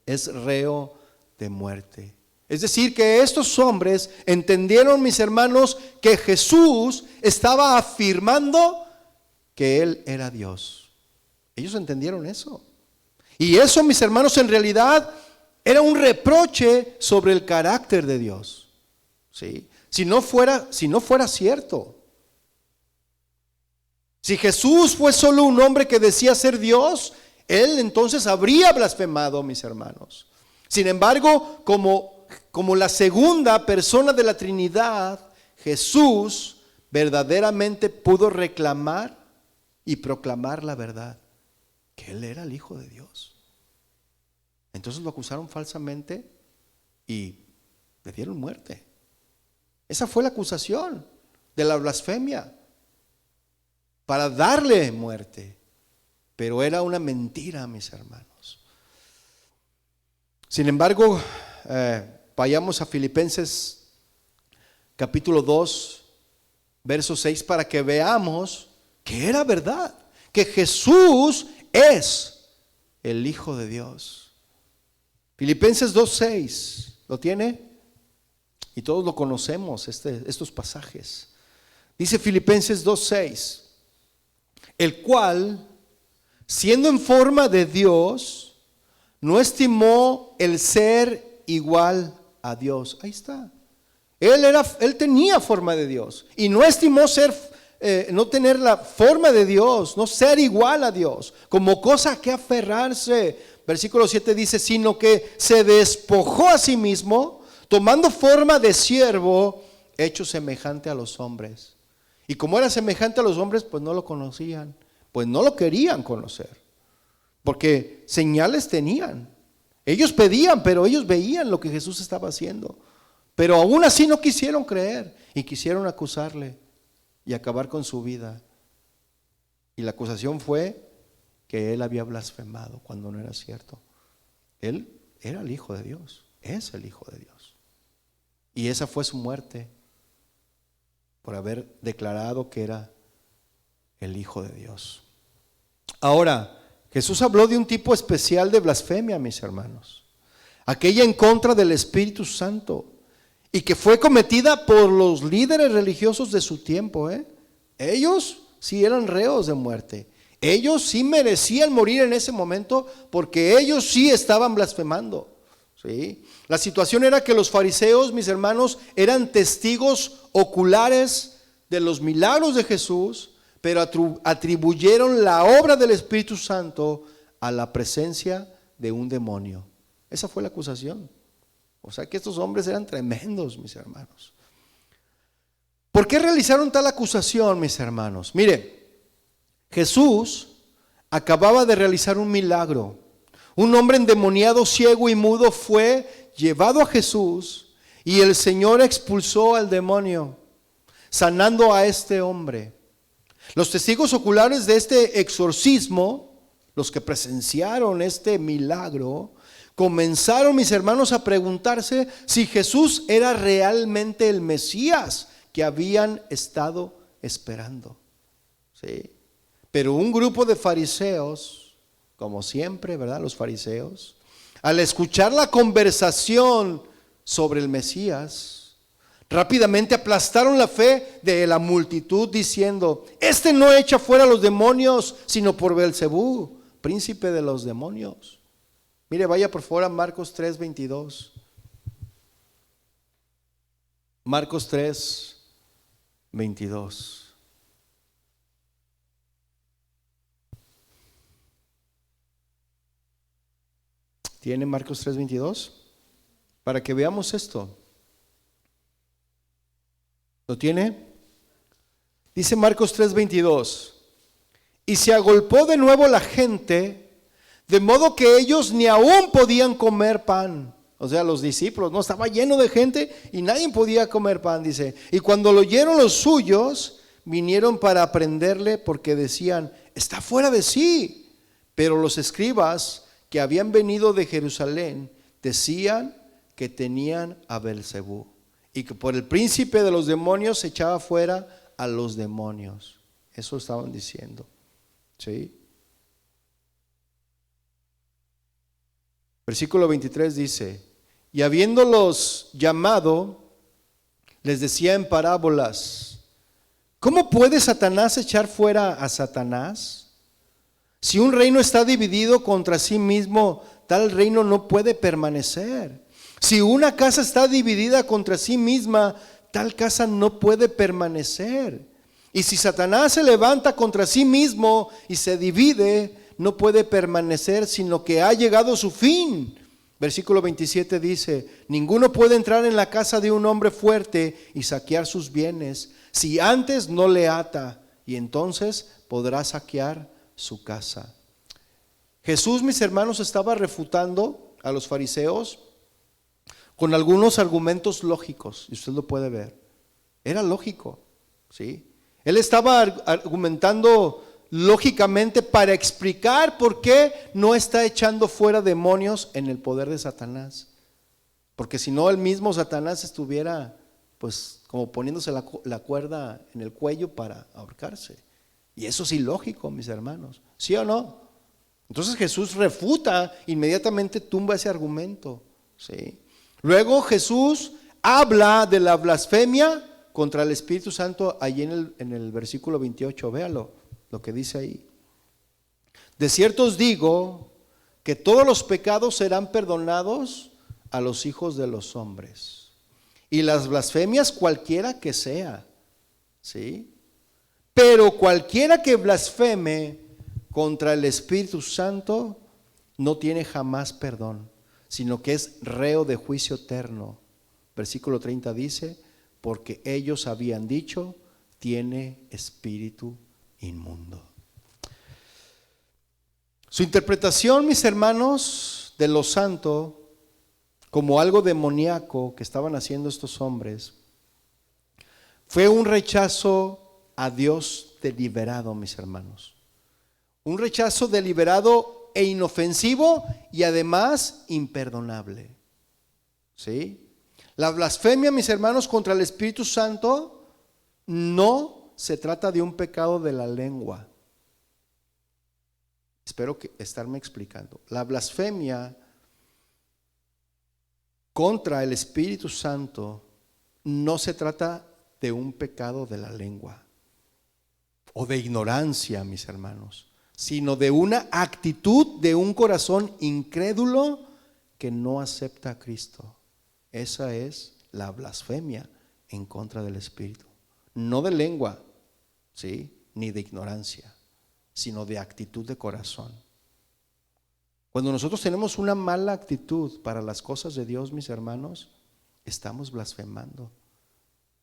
es reo de muerte. Es decir, que estos hombres entendieron, mis hermanos, que Jesús estaba afirmando que Él era Dios. Ellos entendieron eso. Y eso, mis hermanos, en realidad era un reproche sobre el carácter de Dios. ¿Sí? Si no fuera cierto. Si Jesús fue solo un hombre que decía ser Dios, Él entonces habría blasfemado, mis hermanos. Sin embargo, como la segunda persona de la Trinidad, Jesús verdaderamente pudo reclamar y proclamar la verdad, que Él era el Hijo de Dios. Entonces lo acusaron falsamente y le dieron muerte. Esa fue la acusación de la blasfemia, para darle muerte. Pero era una mentira, mis hermanos. Sin embargo, vayamos a Filipenses capítulo 2, verso 6, para que veamos que era verdad, que Jesús es el Hijo de Dios. Filipenses 2:6, ¿lo tiene? Y todos lo conocemos, estos pasajes. Dice Filipenses 2:6, el cual, siendo en forma de Dios, no estimó el ser igual a Dios. Ahí está. Él tenía forma de Dios y no estimó no tener la forma de Dios, no ser igual a Dios, como cosa a que aferrarse. Versículo 7 dice: sino que se despojó a sí mismo, tomando forma de siervo, hecho semejante a los hombres. Y como era semejante a los hombres, pues no lo conocían, pues no lo querían conocer, porque señales tenían. Ellos pedían, pero ellos veían lo que Jesús estaba haciendo, pero aún así no quisieron creer y quisieron acusarle y acabar con su vida. Y la acusación fue que él había blasfemado cuando no era cierto. Él era el Hijo de Dios, es el Hijo de Dios. Y esa fue su muerte, por haber declarado que era el Hijo de Dios. Ahora, Jesús habló de un tipo especial de blasfemia, mis hermanos. aquella en contra del Espíritu Santo, y que fue cometida por los líderes religiosos de su tiempo. Ellos sí eran reos de muerte. Ellos sí merecían morir en ese momento porque ellos sí estaban blasfemando. ¿Sí? La situación era que los fariseos, mis hermanos, eran testigos oculares de los milagros de Jesús, pero atribuyeron la obra del Espíritu Santo a la presencia de un demonio. Esa fue la acusación. O sea que estos hombres eran tremendos, mis hermanos. ¿Por qué realizaron tal acusación, mis hermanos? Mire, Jesús acababa de realizar un milagro. Un hombre endemoniado, ciego y mudo fue llevado a Jesús y el Señor expulsó al demonio, sanando a este hombre. Los testigos oculares de este exorcismo, los que presenciaron este milagro, comenzaron, mis hermanos, a preguntarse si Jesús era realmente el Mesías que habían estado esperando. ¿Sí? Pero un grupo de fariseos, como siempre, ¿verdad? Los fariseos, al escuchar la conversación sobre el Mesías, rápidamente aplastaron la fe de la multitud diciendo: este no echa fuera a los demonios, sino por Beelzebú, príncipe de los demonios. Mire, vaya por favor a Marcos 3:22. Marcos 3:22. ¿Tiene Marcos 3:22? Para que veamos esto. ¿Lo tiene? Dice Marcos 3:22. Y se agolpó de nuevo la gente, de modo que ellos ni aún podían comer pan. O sea, los discípulos, no, estaba lleno de gente y nadie podía comer pan, dice. Y cuando lo oyeron los suyos, vinieron para prenderle porque decían: está fuera de sí. Pero los escribas que habían venido de Jerusalén decían que tenían a Beelzebú y que por el príncipe de los demonios se echaba fuera a los demonios. Eso estaban diciendo. ¿Sí? Versículo 23 dice: y habiéndolos llamado, les decía en parábolas: ¿cómo puede Satanás echar fuera a Satanás? Si un reino está dividido contra sí mismo, tal reino no puede permanecer. Si una casa está dividida contra sí misma, tal casa no puede permanecer. Y si Satanás se levanta contra sí mismo y se divide, no puede permanecer, sino que ha llegado su fin. Versículo 27 dice: ninguno puede entrar en la casa de un hombre fuerte y saquear sus bienes, si antes no le ata, y entonces podrá saquear su casa. Jesús, mis hermanos, estaba refutando a los fariseos con algunos argumentos lógicos, y usted lo puede ver. Era lógico, ¿sí? Él estaba argumentando lógicamente para explicar por qué no está echando fuera demonios en el poder de Satanás. Porque si no, el mismo Satanás estuviera pues como poniéndose la cuerda en el cuello para ahorcarse. Y eso es ilógico, mis hermanos, ¿sí o no? Entonces Jesús refuta, inmediatamente tumba ese argumento, ¿sí? Luego Jesús habla de la blasfemia contra el Espíritu Santo allí en el versículo 28, véalo lo que dice ahí. De cierto os digo que todos los pecados serán perdonados a los hijos de los hombres, y las blasfemias cualquiera que sea, ¿sí? Pero cualquiera que blasfeme contra el Espíritu Santo no tiene jamás perdón, sino que es reo de juicio eterno. Versículo 30 dice: porque ellos habían dicho: tiene espíritu inmundo. Su interpretación, mis hermanos, de lo santo como algo demoníaco que estaban haciendo estos hombres fue un rechazo a Dios deliberado, mis hermanos. Un rechazo deliberado e inofensivo y además imperdonable. ¿Sí? La blasfemia, mis hermanos, contra el Espíritu Santo no se trata de un pecado de la lengua. Espero que estarme explicando. La blasfemia contra el Espíritu Santo no se trata de un pecado de la lengua o de ignorancia, mis hermanos, sino de una actitud de un corazón incrédulo que no acepta a Cristo. Esa es la blasfemia en contra del Espíritu. No de lengua, ¿sí?, ni de ignorancia, sino de actitud de corazón. Cuando nosotros tenemos una mala actitud para las cosas de Dios, mis hermanos, estamos blasfemando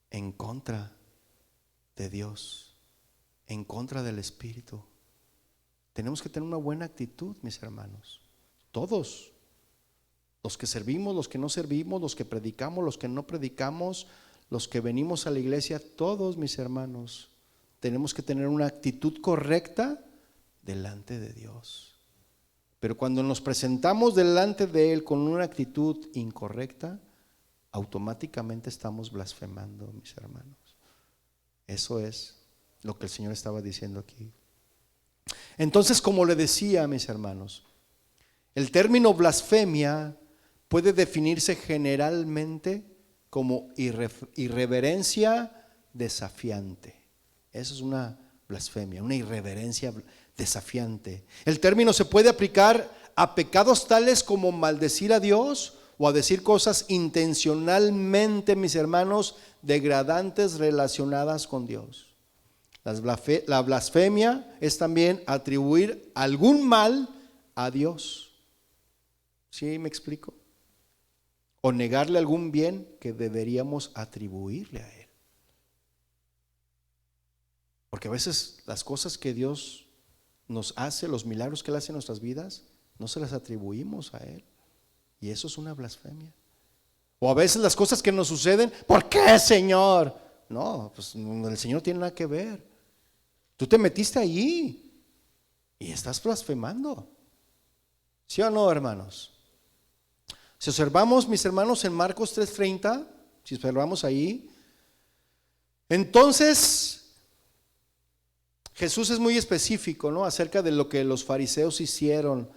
en contra de Dios, en contra del Espíritu. Tenemos que tener una buena actitud, mis hermanos. Todos, los que servimos, los que no servimos, los que predicamos, los que no predicamos, los que venimos a la iglesia, todos, mis hermanos, tenemos que tener una actitud correcta delante de Dios. Pero cuando nos presentamos delante de Él con una actitud incorrecta, automáticamente estamos blasfemando, mis hermanos. Eso es lo que el Señor estaba diciendo aquí. Entonces, como le decía, mis hermanos, el término blasfemia puede definirse generalmente como irreverencia desafiante. Eso es una blasfemia, una irreverencia desafiante. El término se puede aplicar a pecados tales como maldecir a Dios o a decir cosas intencionalmente, mis hermanos, degradantes relacionadas con Dios. La blasfemia es también atribuir algún mal a Dios. ¿Sí me explico? O negarle algún bien que deberíamos atribuirle a Él. Porque a veces las cosas que Dios nos hace, los milagros que Él hace en nuestras vidas, no se las atribuimos a Él. Y eso es una blasfemia. O a veces las cosas que nos suceden, ¿por qué, Señor? No, pues el Señor no tiene nada que ver. Tú te metiste allí y estás blasfemando. ¿Sí o no, hermanos? Si observamos, mis hermanos, en Marcos 3:30, si observamos ahí, entonces Jesús es muy específico, ¿no?, acerca de lo que los fariseos hicieron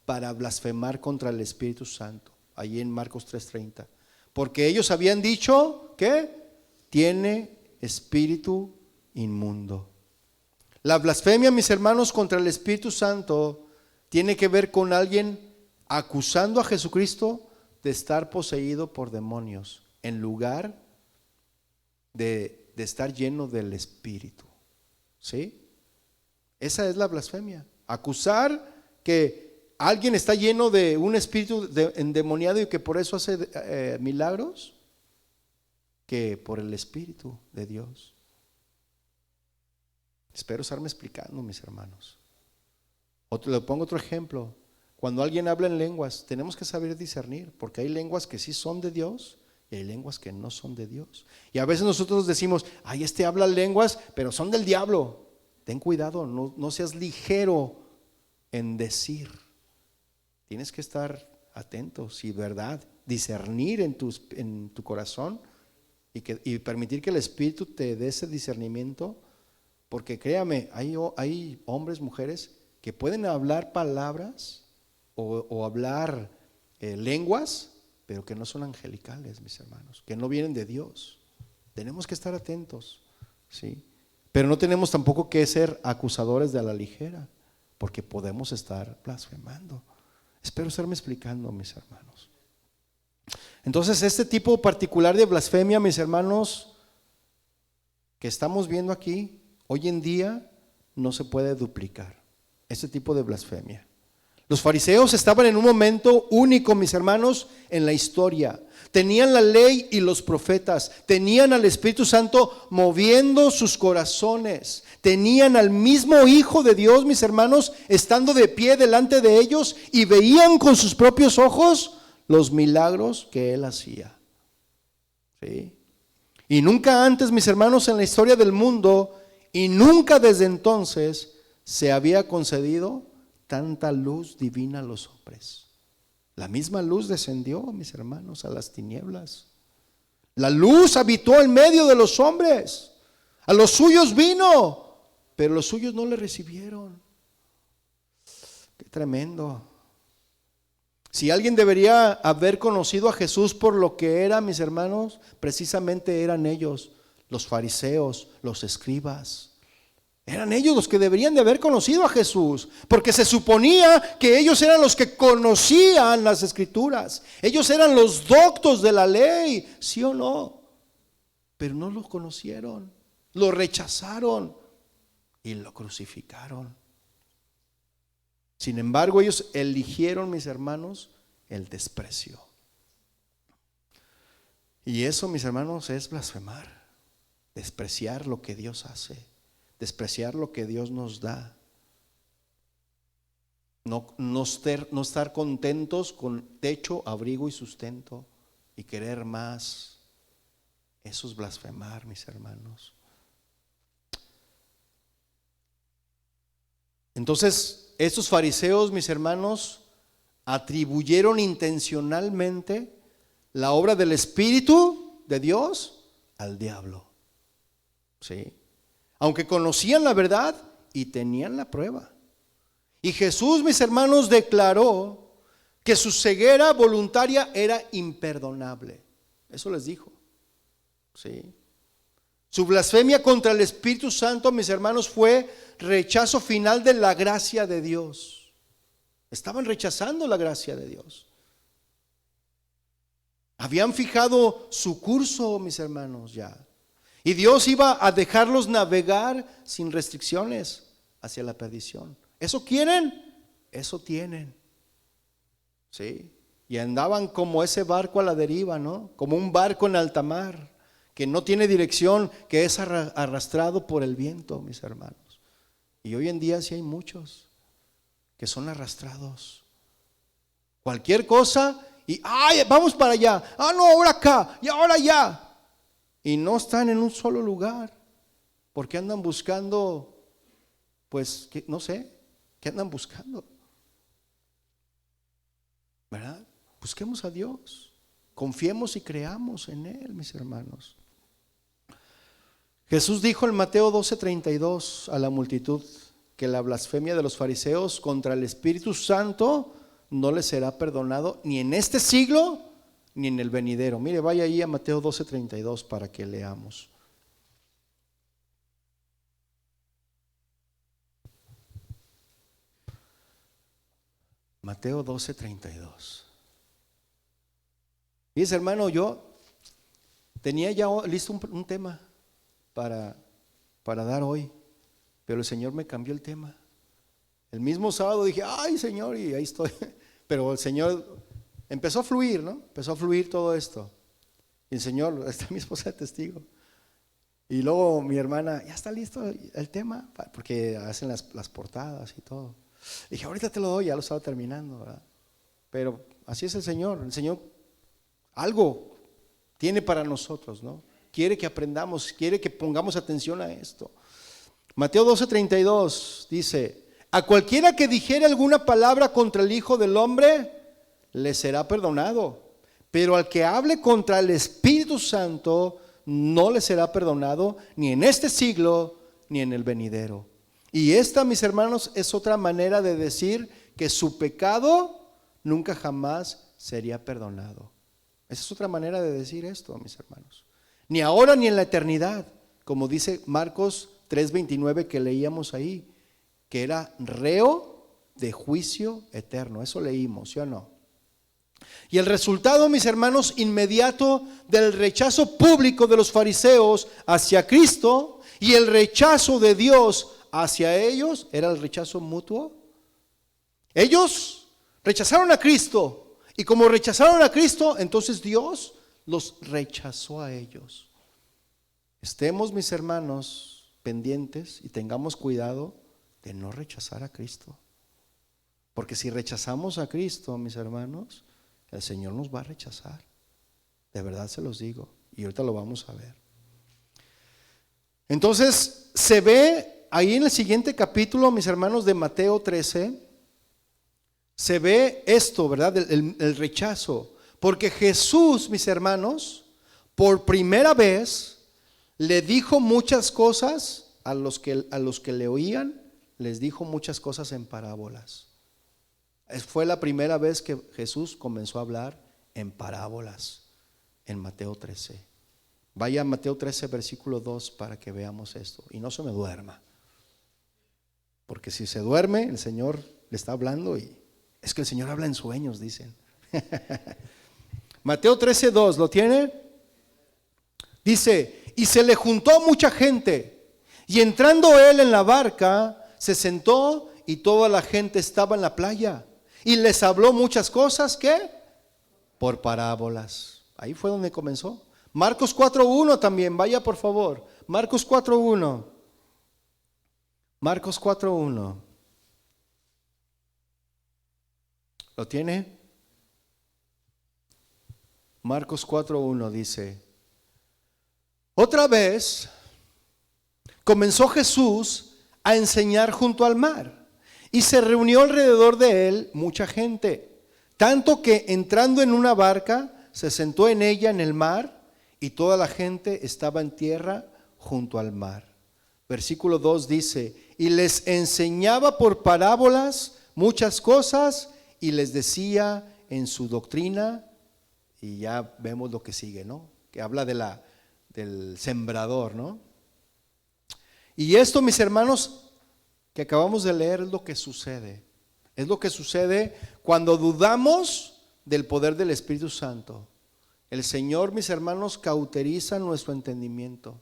para blasfemar contra el Espíritu Santo, allí en Marcos 3:30. Porque ellos habían dicho que tiene espíritu inmundo. La blasfemia, mis hermanos, contra el Espíritu Santo tiene que ver con alguien acusando a Jesucristo de estar poseído por demonios, en lugar de estar lleno del Espíritu. ¿Sí? Esa es la blasfemia. Acusar que alguien está lleno de un espíritu endemoniado y que por eso hace milagros, que por el Espíritu de Dios. Espero estarme explicando, mis hermanos. Le pongo otro ejemplo. Cuando alguien habla en lenguas, tenemos que saber discernir, porque hay lenguas que sí son de Dios y hay lenguas que no son de Dios. Y a veces nosotros decimos, ay, este habla lenguas, pero son del diablo. Ten cuidado, no seas ligero en decir. Tienes que estar atento, si verdad, discernir en tu corazón y permitir que el Espíritu te dé ese discernimiento, porque créame, hay hombres, mujeres que pueden hablar palabras o hablar lenguas, pero que no son angelicales, mis hermanos, que no vienen de Dios. Tenemos que estar atentos, ¿sí? Pero no tenemos tampoco que ser acusadores de a la ligera, porque podemos estar blasfemando. Espero estarme explicando, mis hermanos. Entonces, este tipo particular de blasfemia, mis hermanos, que estamos viendo aquí, hoy en día no se puede duplicar. Este tipo de blasfemia. Los fariseos estaban en un momento único, mis hermanos, en la historia. Tenían la ley y los profetas, tenían al Espíritu Santo moviendo sus corazones, tenían al mismo Hijo de Dios, mis hermanos, estando de pie delante de ellos y veían con sus propios ojos los milagros que Él hacía. ¿Sí? Y nunca antes, mis hermanos, en la historia del mundo, y nunca desde entonces se había concedido tanta luz divina a los hombres. La misma luz descendió, mis hermanos, a las tinieblas. La luz habitó en medio de los hombres. A los suyos vino, pero los suyos no le recibieron. Qué tremendo. Si alguien debería haber conocido a Jesús por lo que era, mis hermanos, precisamente eran ellos, los fariseos, los escribas. Eran ellos los que deberían de haber conocido a Jesús, porque se suponía que ellos eran los que conocían las Escrituras. Ellos eran los doctos de la ley, ¿sí o no? Pero no lo conocieron, lo rechazaron y lo crucificaron. Sin embargo, ellos eligieron, mis hermanos, el desprecio. Y eso, mis hermanos, es blasfemar, despreciar lo que Dios hace, despreciar lo que Dios nos da. No estar contentos con techo, abrigo y sustento y querer más. Eso es blasfemar, mis hermanos. Entonces, estos fariseos, mis hermanos, atribuyeron intencionalmente la obra del Espíritu de Dios al diablo. ¿Sí? Aunque conocían la verdad y tenían la prueba. Y Jesús, mis hermanos, declaró que su ceguera voluntaria era imperdonable. Eso les dijo. ¿Sí? Su blasfemia contra el Espíritu Santo, mis hermanos, fue rechazo final de la gracia de Dios. Estaban rechazando la gracia de Dios. Habían fijado su curso, mis hermanos, ya. Y Dios iba a dejarlos navegar sin restricciones hacia la perdición. ¿Eso quieren? Eso tienen. ¿Sí? Y andaban como ese barco a la deriva, ¿no? Como un barco en alta mar, que no tiene dirección, que es arrastrado por el viento, mis hermanos. Y hoy en día sí hay muchos que son arrastrados. Cualquier cosa y ¡ay, vamos para allá! ¡Ah, no, ahora acá! ¡Y ahora allá! Y no están en un solo lugar, porque andan buscando, pues, no sé, ¿qué andan buscando? ¿Verdad? Busquemos a Dios, confiemos y creamos en Él, mis hermanos. Jesús dijo en Mateo 12:32 a la multitud que la blasfemia de los fariseos contra el Espíritu Santo no les será perdonado ni en este siglo ni en el venidero. Mire, vaya ahí a Mateo 12:32 para que leamos. Mateo 12:32. Fíjese, hermano, yo tenía ya listo un tema para dar hoy, pero el Señor me cambió el tema. El mismo sábado dije, ay Señor, y ahí estoy. Pero el Señor empezó a fluir, ¿no? Empezó a fluir todo esto. Y el Señor, está mi esposa de testigo. Y luego mi hermana, ya está listo el tema, porque hacen las portadas y todo. Dije, ahorita te lo doy, ya lo estaba terminando, ¿verdad? Pero así es el Señor algo tiene para nosotros, ¿no? Quiere que aprendamos, quiere que pongamos atención a esto. Mateo 12:32 dice, a cualquiera que dijere alguna palabra contra el Hijo del Hombre, le será perdonado. Pero al que hable contra el Espíritu Santo, no le será perdonado, ni en este siglo, ni en el venidero. Y esta, mis hermanos, es otra manera de decir que su pecado nunca jamás sería perdonado. Esa es otra manera de decir esto, mis hermanos. Ni ahora ni en la eternidad, como dice Marcos 3:29 que leíamos ahí, que era reo de juicio eterno. Eso leímos, ¿sí o no? Y el resultado, mis hermanos, inmediato del rechazo público de los fariseos hacia Cristo y el rechazo de Dios hacia ellos, era el rechazo mutuo. Ellos rechazaron a Cristo. Y como rechazaron a Cristo, entonces Dios los rechazó a ellos. Estemos, mis hermanos, pendientes y tengamos cuidado de no rechazar a Cristo. Porque si rechazamos a Cristo, mis hermanos, el Señor nos va a rechazar. De verdad se los digo. Y ahorita lo vamos a ver. Entonces, se ve ahí en el siguiente capítulo, mis hermanos, de Mateo 13. Se ve esto, ¿verdad? El rechazo. Porque Jesús, mis hermanos, por primera vez le dijo muchas cosas a los que le oían, les dijo muchas cosas en parábolas. Fue la primera vez que Jesús comenzó a hablar en parábolas en Mateo 13. Vaya a Mateo 13, versículo 2 para que veamos esto. Y no se me duerma. Porque si se duerme, el Señor le está hablando y es que el Señor habla en sueños, dicen. Mateo 13, 2, ¿lo tiene? Dice, y se le juntó mucha gente, y entrando él en la barca, se sentó y toda la gente estaba en la playa. Y les habló muchas cosas, ¿qué? Por parábolas. Ahí fue donde comenzó. Marcos 4.1 también, vaya por favor. Marcos 4.1. Marcos 4.1. ¿Lo tiene? Marcos 4.1 dice, otra vez comenzó Jesús a enseñar junto al mar y se reunió alrededor de él mucha gente, tanto que entrando en una barca se sentó en ella en el mar y toda la gente estaba en tierra junto al mar. Versículo 2 dice, y les enseñaba por parábolas muchas cosas y les decía en su doctrina, y ya vemos lo que sigue, ¿no? Que habla del sembrador, ¿no? Y esto, mis hermanos, que acabamos de leer es lo que sucede. Es lo que sucede cuando dudamos del poder del Espíritu Santo. El Señor, mis hermanos, cauteriza nuestro entendimiento.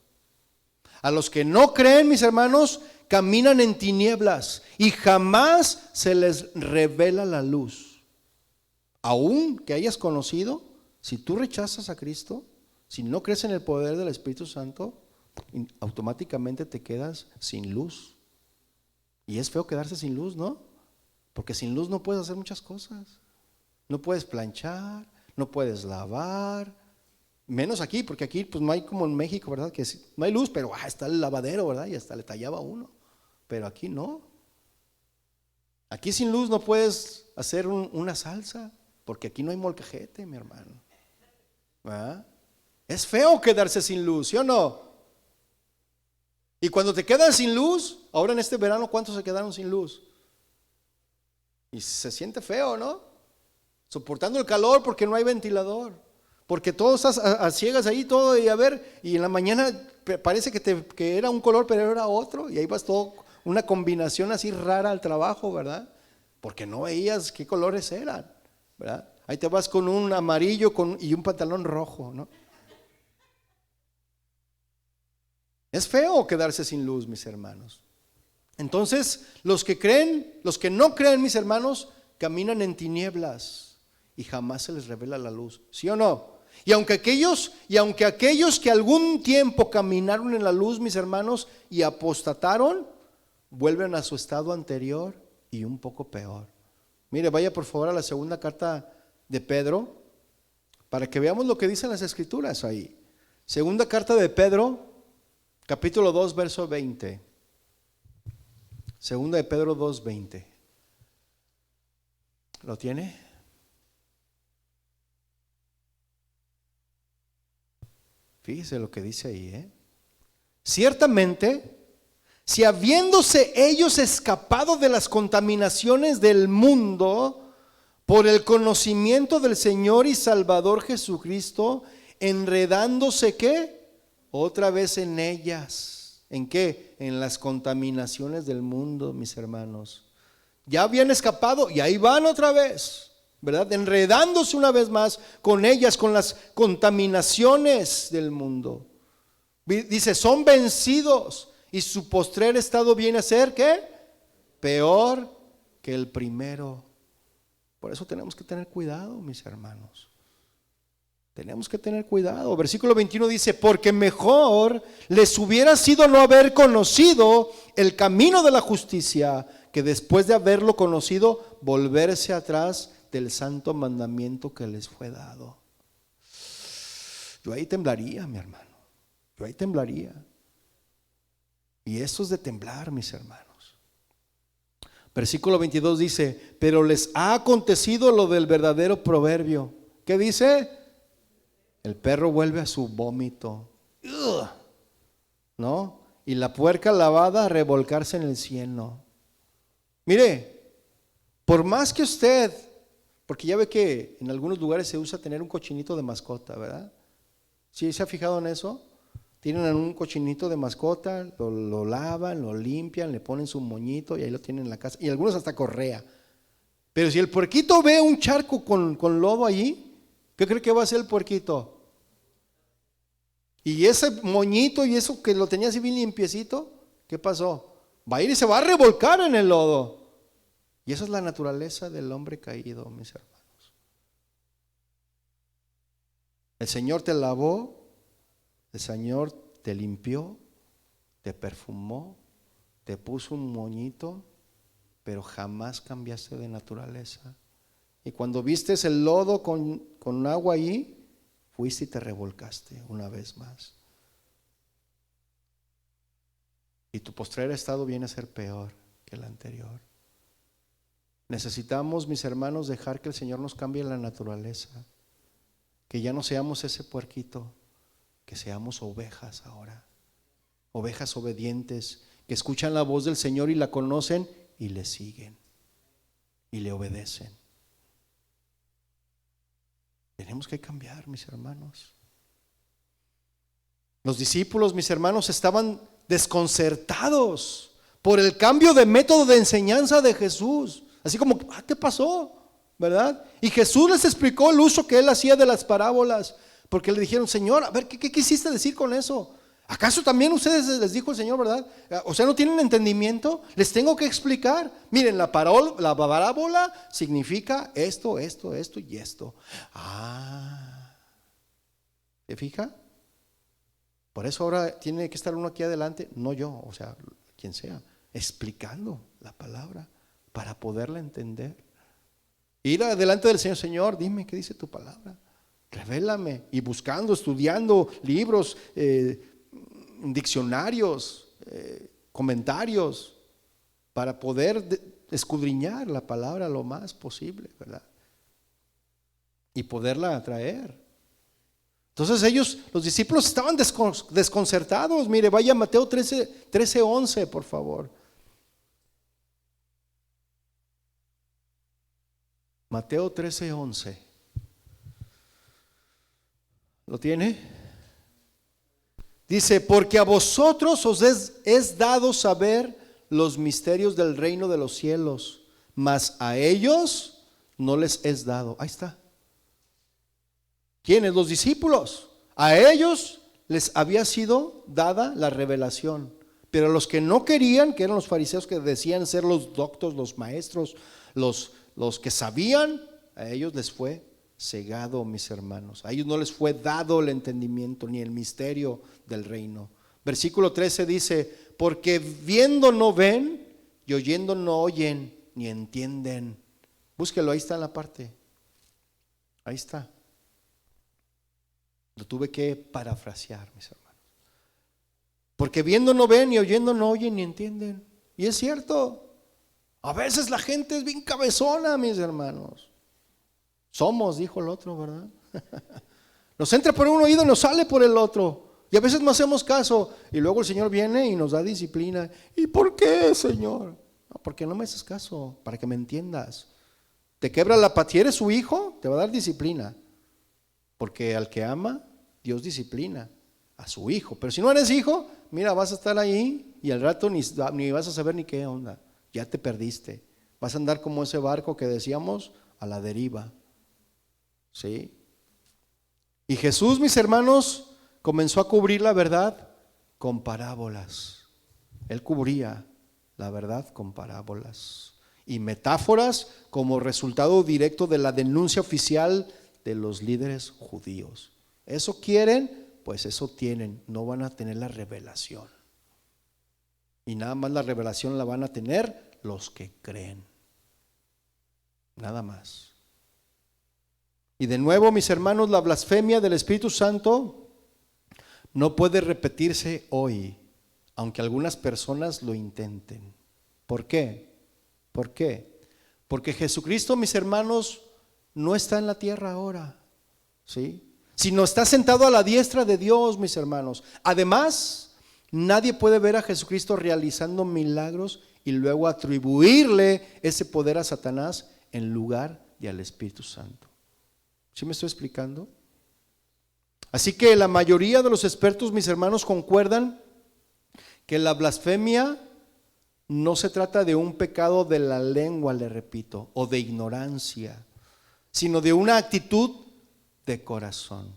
A los que no creen, mis hermanos, caminan en tinieblas y jamás se les revela la luz. Aún que hayas conocido, si tú rechazas a Cristo, si no crees en el poder del Espíritu Santo, automáticamente te quedas sin luz. Y es feo quedarse sin luz, ¿no? Porque sin luz no puedes hacer muchas cosas. No puedes planchar, no puedes lavar, menos aquí, porque aquí pues no hay como en México, ¿verdad? Que no hay luz, pero está el lavadero, ¿verdad? Y hasta le tallaba uno. Pero aquí no. Aquí sin luz no puedes hacer una salsa, porque aquí no hay molcajete, mi hermano. ¿Verdad? Es feo quedarse sin luz, ¿sí o no? Y cuando te quedas sin luz, ahora en este verano, ¿cuántos se quedaron sin luz? Y se siente feo, ¿no? Soportando el calor porque no hay ventilador, porque todo estás a ciegas ahí, todo, y a ver, y en la mañana parece que era un color, pero era otro, y ahí vas todo, una combinación así rara al trabajo, ¿verdad? Porque no veías qué colores eran, ¿verdad? Ahí te vas con un amarillo y un pantalón rojo, ¿no? Es feo quedarse sin luz, mis hermanos. Entonces, los que no creen, mis hermanos, caminan en tinieblas y jamás se les revela la luz, ¿sí o no? Y aunque aquellos que algún tiempo caminaron en la luz, mis hermanos, y apostataron, vuelven a su estado anterior y un poco peor. Mire, vaya por favor a la segunda carta de Pedro, para que veamos lo que dicen las Escrituras ahí. Segunda carta de Pedro, capítulo 2, verso 20. Segunda de Pedro 2, 20. ¿Lo tiene? Fíjese lo que dice ahí, Ciertamente, si habiéndose ellos escapado de las contaminaciones del mundo por el conocimiento del Señor y Salvador Jesucristo, enredándose ¿qué? Otra vez en ellas. ¿En qué? En las contaminaciones del mundo, mis hermanos. Ya habían escapado y ahí van otra vez, ¿verdad? Enredándose una vez más con ellas, con las contaminaciones del mundo. Dice, son vencidos y su postrer estado viene a ser ¿qué? Peor que el primero. Por eso tenemos que tener cuidado, mis hermanos. Tenemos que tener cuidado. Versículo 21 dice, porque mejor les hubiera sido no haber conocido el camino de la justicia, que después de haberlo conocido, volverse atrás del santo mandamiento que les fue dado. Yo ahí temblaría, mi hermano. Yo ahí temblaría. Y esto es de temblar, mis hermanos. Versículo 22 dice, pero les ha acontecido lo del verdadero proverbio. ¿Qué dice? El perro vuelve a su vómito. ¡Ugh! ¿No? Y la puerca lavada a revolcarse en el cieno. Mire, Por más que usted, porque ya ve que en algunos lugares se usa tener un cochinito de mascota, ¿verdad? ¿Sí se ha fijado en eso? Tienen un cochinito de mascota, lo lavan, lo limpian, le ponen su moñito y ahí lo tienen en la casa. Y algunos hasta correa. Pero si el puerquito ve un charco con lodo allí, ¿qué cree que va a hacer el puerquito? Y ese moñito y eso que lo tenía así bien limpiecito, ¿qué pasó? Va a ir y se va a revolcar en el lodo. Y esa es la naturaleza del hombre caído, mis hermanos. El Señor te lavó, el Señor te limpió, te perfumó, te puso un moñito, pero jamás cambiaste de naturaleza. Y cuando vistes el lodo con agua ahí, fuiste y te revolcaste una vez más. Y tu postrer estado viene a ser peor que el anterior. Necesitamos, mis hermanos, dejar que el Señor nos cambie la naturaleza. Que ya no seamos ese puerquito, que seamos ovejas ahora. Ovejas obedientes, que escuchan la voz del Señor y la conocen y le siguen y le obedecen. Tenemos que cambiar, mis hermanos. Los discípulos, mis hermanos, estaban desconcertados por el cambio de método de enseñanza de Jesús. Así como, ¿qué pasó? ¿Verdad? Y Jesús les explicó el uso que él hacía de las parábolas, porque le dijeron, Señor, a ver, ¿qué quisiste decir con eso? ¿Acaso también ustedes les dijo el Señor, verdad? O sea, ¿no tienen entendimiento? Les tengo que explicar. Miren, la parábola significa esto y esto. ¿Se fija? Por eso ahora tiene que estar uno aquí adelante, no yo, o sea, quien sea, explicando la palabra para poderla entender. Ir adelante del Señor, Señor, dime qué dice tu palabra, revélame. Y buscando, estudiando libros, diccionarios, comentarios, para poder escudriñar la palabra lo más posible, ¿verdad? Y poderla traer. Entonces ellos, los discípulos, estaban desconcertados. Mire, vaya a Mateo 13:11, por favor. Mateo 13:11. ¿Lo tiene? Dice, porque a vosotros os es dado saber los misterios del reino de los cielos, mas a ellos no les es dado. Ahí está. ¿Quiénes? Los discípulos. A ellos les había sido dada la revelación, pero a los que no querían, que eran los fariseos que decían ser los doctos, los maestros, los que sabían, a ellos les fue cegado, mis hermanos. A ellos no les fue dado el entendimiento ni el misterio del reino. Versículo 13 dice, porque viendo no ven y oyendo no oyen ni entienden. Búsquelo, ahí está en la parte. Ahí está. Lo tuve que parafrasear, mis hermanos. Porque viendo no ven y oyendo no oyen ni entienden. Y es cierto. A veces la gente es bien cabezona, mis hermanos. Somos, dijo el otro, ¿verdad? Nos entra por un oído y nos sale por el otro. Y a veces no hacemos caso. Y luego el Señor viene y nos da disciplina. ¿Y por qué, Señor? No, porque no me haces caso, para que me entiendas. Te quebra la pata. Si eres su hijo, te va a dar disciplina. Porque al que ama, Dios disciplina a su hijo. Pero si no eres hijo, mira, vas a estar ahí y al rato ni vas a saber ni qué onda. Ya te perdiste. Vas a andar como ese barco que decíamos, a la deriva. ¿Sí? Y Jesús, mis hermanos, comenzó a cubrir la verdad con parábolas. Él cubría la verdad con parábolas y metáforas como resultado directo de la denuncia oficial de los líderes judíos. Eso quieren, pues eso tienen. No van a tener la revelación. Y nada más la revelación la van a tener los que creen. Nada más. Y de nuevo, mis hermanos, la blasfemia del Espíritu Santo no puede repetirse hoy, aunque algunas personas lo intenten. ¿Por qué? ¿Por qué? Porque Jesucristo, mis hermanos, no está en la tierra ahora, ¿sí? Sino está sentado a la diestra de Dios, mis hermanos. Además, nadie puede ver a Jesucristo realizando milagros y luego atribuirle ese poder a Satanás en lugar de al Espíritu Santo. ¿Sí me estoy explicando? Así que la mayoría de los expertos, mis hermanos, concuerdan que la blasfemia no se trata de un pecado de la lengua, le repito, o de ignorancia, sino de una actitud de corazón.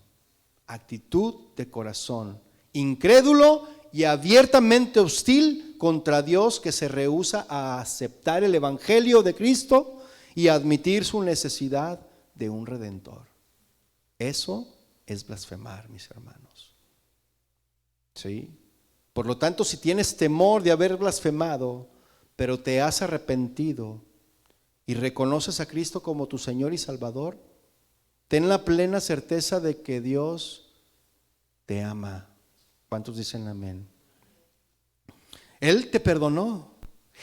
Actitud de corazón, incrédulo y abiertamente hostil contra Dios, que se rehúsa a aceptar el evangelio de Cristo y a admitir su necesidad de un redentor. Eso es blasfemar, mis hermanos. ¿Sí? Por lo tanto, si tienes temor de haber blasfemado, pero te has arrepentido y reconoces a Cristo como tu Señor y Salvador, ten la plena certeza de que Dios te ama. ¿Cuántos dicen amén? Él te perdonó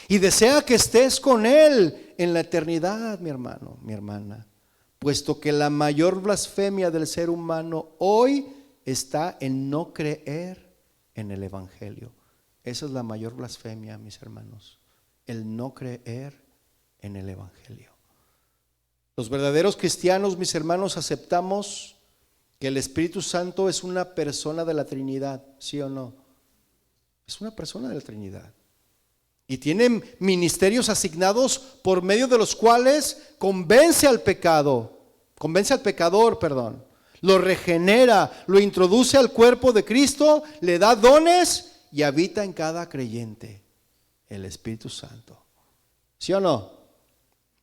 y desea que estés con Él en la eternidad, mi hermano, mi hermana, puesto que la mayor blasfemia del ser humano hoy está en no creer en el Evangelio. Esa es la mayor blasfemia, mis hermanos, el no creer en el Evangelio. Los verdaderos cristianos, mis hermanos, aceptamos que el Espíritu Santo es una persona de la Trinidad, ¿sí o no? Es una persona de la Trinidad. Y tiene ministerios asignados por medio de los cuales convence al pecador, lo regenera, lo introduce al cuerpo de Cristo, le da dones y habita en cada creyente, el Espíritu Santo. ¿Sí o no?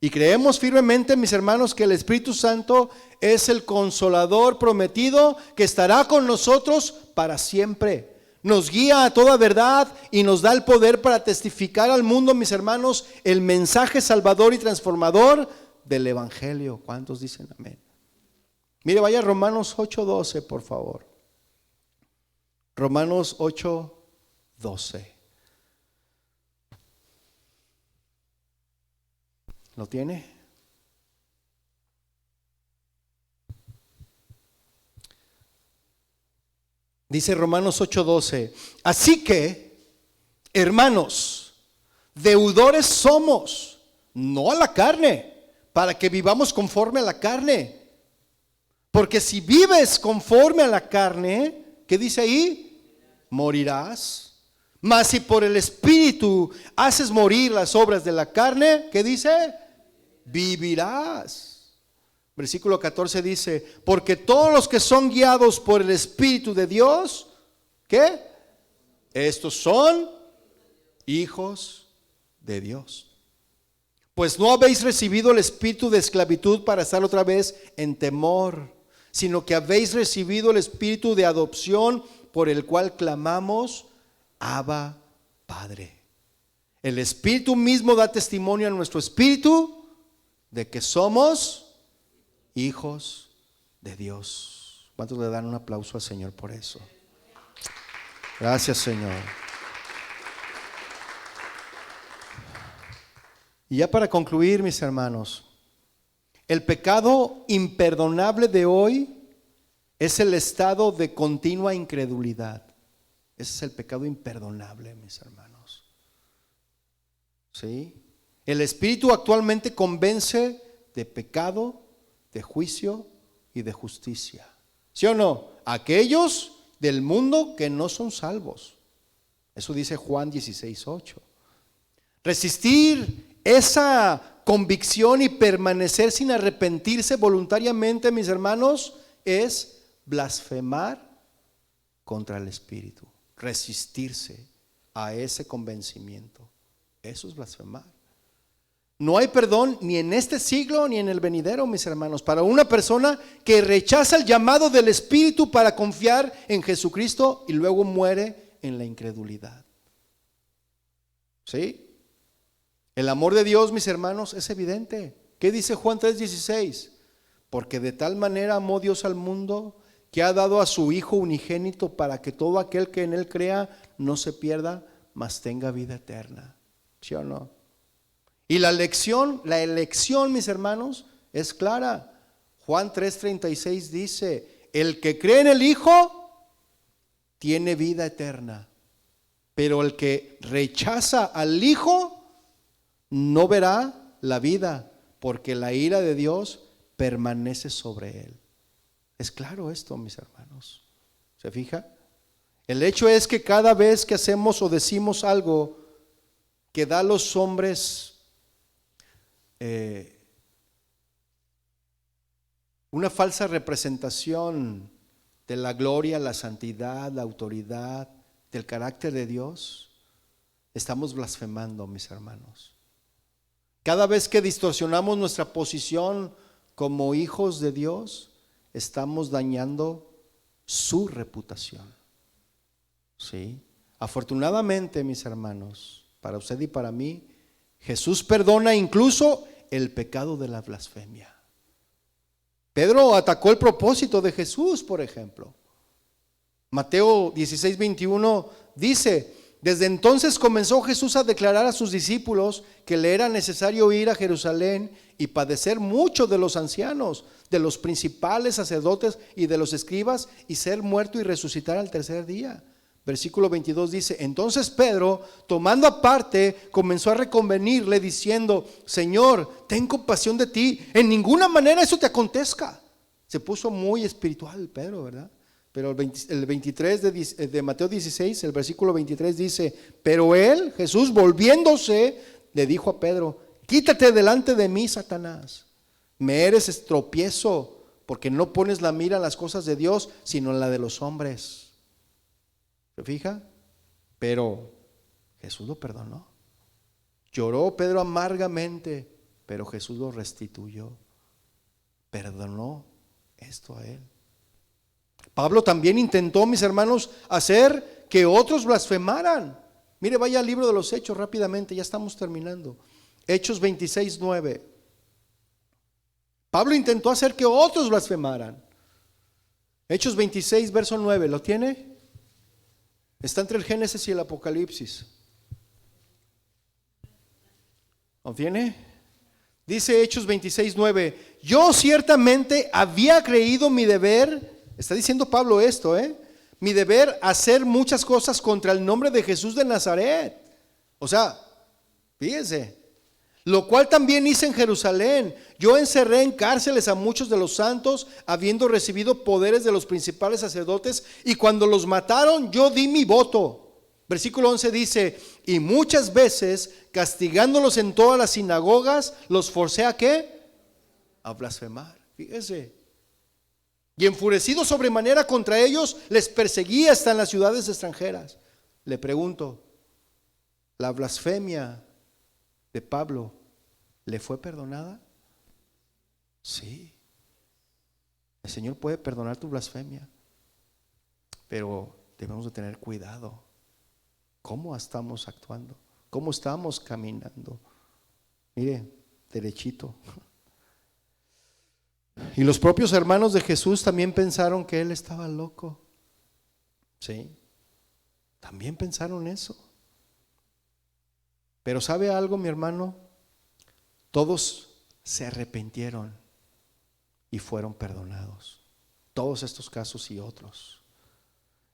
Y creemos firmemente, mis hermanos, que el Espíritu Santo es el consolador prometido que estará con nosotros para siempre. Nos guía a toda verdad y nos da el poder para testificar al mundo, mis hermanos, el mensaje salvador y transformador del Evangelio. ¿Cuántos dicen amén? Mire, vaya a Romanos 8:12, por favor. Romanos 8:12. ¿Lo tiene? Dice Romanos 8:12, así que, hermanos, deudores somos, no a la carne, para que vivamos conforme a la carne. Porque si vives conforme a la carne, ¿qué dice ahí? Morirás. Mas si por el Espíritu haces morir las obras de la carne, ¿qué dice? Vivirás. Versículo 14 dice, porque todos los que son guiados por el Espíritu de Dios, ¿qué? Estos son hijos de Dios. Pues no habéis recibido el espíritu de esclavitud para estar otra vez en temor, sino que habéis recibido el espíritu de adopción por el cual clamamos, Abba, Padre. El Espíritu mismo da testimonio a nuestro espíritu de que somos hijos de Dios. ¿Cuántos le dan un aplauso al Señor por eso? Gracias, Señor. Y ya para concluir, mis hermanos, el pecado imperdonable de hoy es el estado de continua incredulidad. Ese es el pecado imperdonable, mis hermanos. ¿Sí? El Espíritu actualmente convence de pecado, de juicio y de justicia. ¿Sí o no? Aquellos del mundo que no son salvos. Eso dice Juan 16:8. Resistir esa convicción y permanecer sin arrepentirse voluntariamente, mis hermanos, es blasfemar contra el Espíritu. Resistirse a ese convencimiento. Eso es blasfemar. No hay perdón ni en este siglo ni en el venidero, mis hermanos, para una persona que rechaza el llamado del Espíritu para confiar en Jesucristo y luego muere en la incredulidad. ¿Sí? El amor de Dios, mis hermanos, es evidente. ¿Qué dice Juan 3:16? Porque de tal manera amó Dios al mundo que ha dado a su Hijo unigénito para que todo aquel que en Él crea no se pierda, mas tenga vida eterna. ¿Sí o no? Y la elección, mis hermanos, es clara. Juan 3:36 dice, el que cree en el Hijo tiene vida eterna, pero el que rechaza al Hijo no verá la vida, porque la ira de Dios permanece sobre él. Es claro esto, mis hermanos. ¿Se fija? El hecho es que cada vez que hacemos o decimos algo que da a los hombres una falsa representación de la gloria, la santidad, la autoridad, del carácter de Dios, estamos blasfemando, mis hermanos. Cada vez que distorsionamos nuestra posición como hijos de Dios, estamos dañando su reputación. ¿Sí? Afortunadamente, mis hermanos, para usted y para mí, Jesús perdona incluso el pecado de la blasfemia. Pedro atacó el propósito de Jesús, por ejemplo. Mateo 16:21 dice: desde entonces comenzó Jesús a declarar a sus discípulos que le era necesario ir a Jerusalén y padecer mucho de los ancianos, de los principales sacerdotes y de los escribas, y ser muerto y resucitar al tercer día. Versículo 22 dice: entonces Pedro, tomando aparte, comenzó a reconvenirle diciendo: Señor, ten compasión de ti, en ninguna manera eso te acontezca. Se puso muy espiritual Pedro, ¿verdad? Pero el 23 de Mateo 16, el versículo 23 dice: pero él, Jesús, volviéndose, le dijo a Pedro: quítate delante de mí, Satanás, me eres tropiezo, porque no pones la mira en las cosas de Dios, sino en la de los hombres. ¿Se fija? Pero Jesús lo perdonó. Lloró Pedro amargamente, pero Jesús lo restituyó. Perdonó esto a él. Pablo también intentó, mis hermanos, hacer que otros blasfemaran. Mire, vaya al libro de los Hechos rápidamente, ya estamos terminando. Hechos 26:9. Pablo intentó hacer que otros blasfemaran. Hechos 26, verso 9, ¿lo tiene? Está entre el Génesis y el Apocalipsis. ¿Lo tiene? Dice Hechos 26:9: yo ciertamente había creído mi deber. Está diciendo Pablo esto, mi deber hacer muchas cosas contra el nombre de Jesús de Nazaret. O sea, fíjense, lo cual también hice en Jerusalén. Yo encerré en cárceles a muchos de los santos, habiendo recibido poderes de los principales sacerdotes, y cuando los mataron, yo di mi voto. Versículo 11 dice: y muchas veces, castigándolos en todas las sinagogas, los forcé ¿a qué? A blasfemar. Fíjese. Y enfurecido sobremanera contra ellos, les perseguía hasta en las ciudades extranjeras. Le pregunto, ¿la blasfemia de Pablo le fue perdonada? Sí. El Señor puede perdonar tu blasfemia, pero debemos de tener cuidado. ¿Cómo estamos actuando? ¿Cómo estamos caminando? Mire, derechito. Y los propios hermanos de Jesús también pensaron que él estaba loco. Sí, también pensaron eso. Pero ¿sabe algo, mi hermano? Todos se arrepintieron y fueron perdonados. Todos estos casos y otros.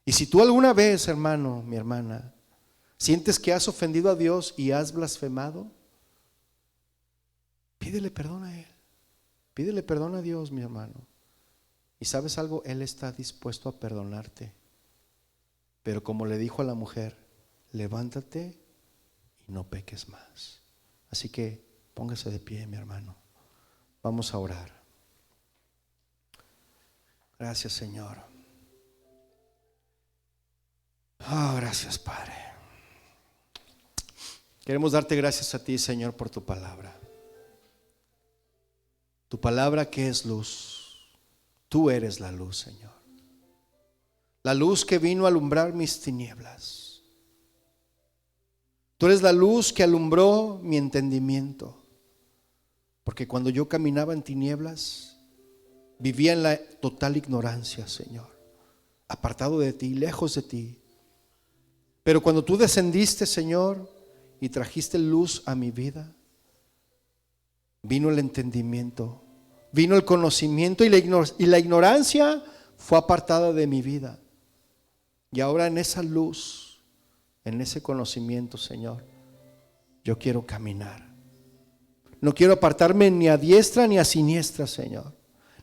Y si tú alguna vez, hermano, mi hermana, sientes que has ofendido a Dios y has blasfemado, pídele perdón a Él. Pídele perdón a Dios, mi hermano. Y ¿sabes algo? Él está dispuesto a perdonarte. Pero como le dijo a la mujer, levántate y no peques más. Así que póngase de pie, mi hermano. Vamos a orar. Gracias, Señor. Gracias, Padre. Queremos darte gracias a ti, Señor, por tu palabra. Tu palabra que es luz. Tú eres la luz, Señor. La luz que vino a alumbrar mis tinieblas. Tú eres la luz que alumbró mi entendimiento. Porque cuando yo caminaba en tinieblas, vivía en la total ignorancia, Señor. Apartado de ti, lejos de ti. Pero cuando tú descendiste, Señor, y trajiste luz a mi vida, vino el entendimiento, vino el conocimiento, y la ignorancia fue apartada de mi vida. Y ahora en esa luz, en ese conocimiento, Señor, yo quiero caminar. No quiero apartarme ni a diestra ni a siniestra, Señor,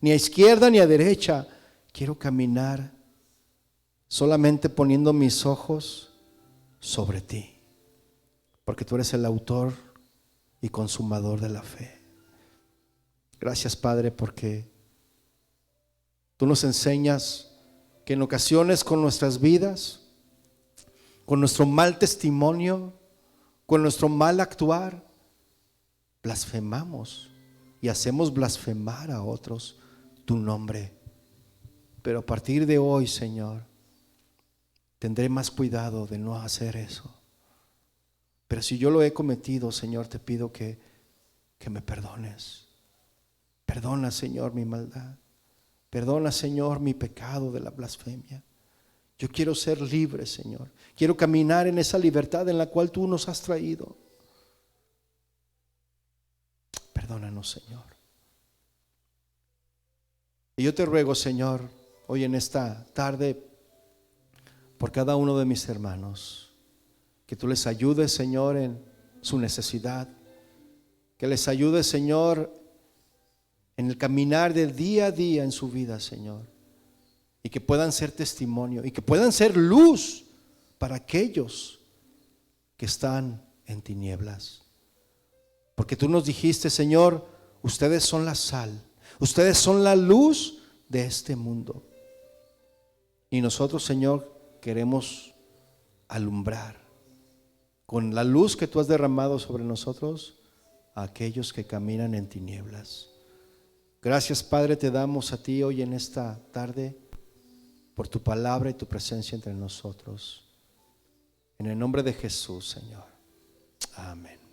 ni a izquierda ni a derecha. Quiero caminar solamente poniendo mis ojos sobre ti, porque tú eres el autor y consumador de la fe. Gracias, Padre, porque tú nos enseñas que en ocasiones con nuestras vidas, con nuestro mal testimonio, con nuestro mal actuar, blasfemamos y hacemos blasfemar a otros tu nombre. Pero a partir de hoy, Señor, tendré más cuidado de no hacer eso. Pero si yo lo he cometido, Señor, te pido que me perdones. Perdona, Señor, mi maldad. Perdona, Señor, mi pecado de la blasfemia. Yo quiero ser libre, Señor. Quiero caminar en esa libertad en la cual tú nos has traído. Perdónanos, Señor. Y yo te ruego, Señor, hoy en esta tarde, por cada uno de mis hermanos, que tú les ayudes, Señor, en su necesidad. Que les ayudes, Señor, en el caminar del día a día en su vida, Señor. Y que puedan ser testimonio y que puedan ser luz para aquellos que están en tinieblas. Porque tú nos dijiste, Señor, ustedes son la sal, ustedes son la luz de este mundo. Y nosotros, Señor, queremos alumbrar con la luz que tú has derramado sobre nosotros a aquellos que caminan en tinieblas. Gracias, Padre, te damos a ti hoy en esta tarde por tu palabra y tu presencia entre nosotros. En el nombre de Jesús, Señor. Amén.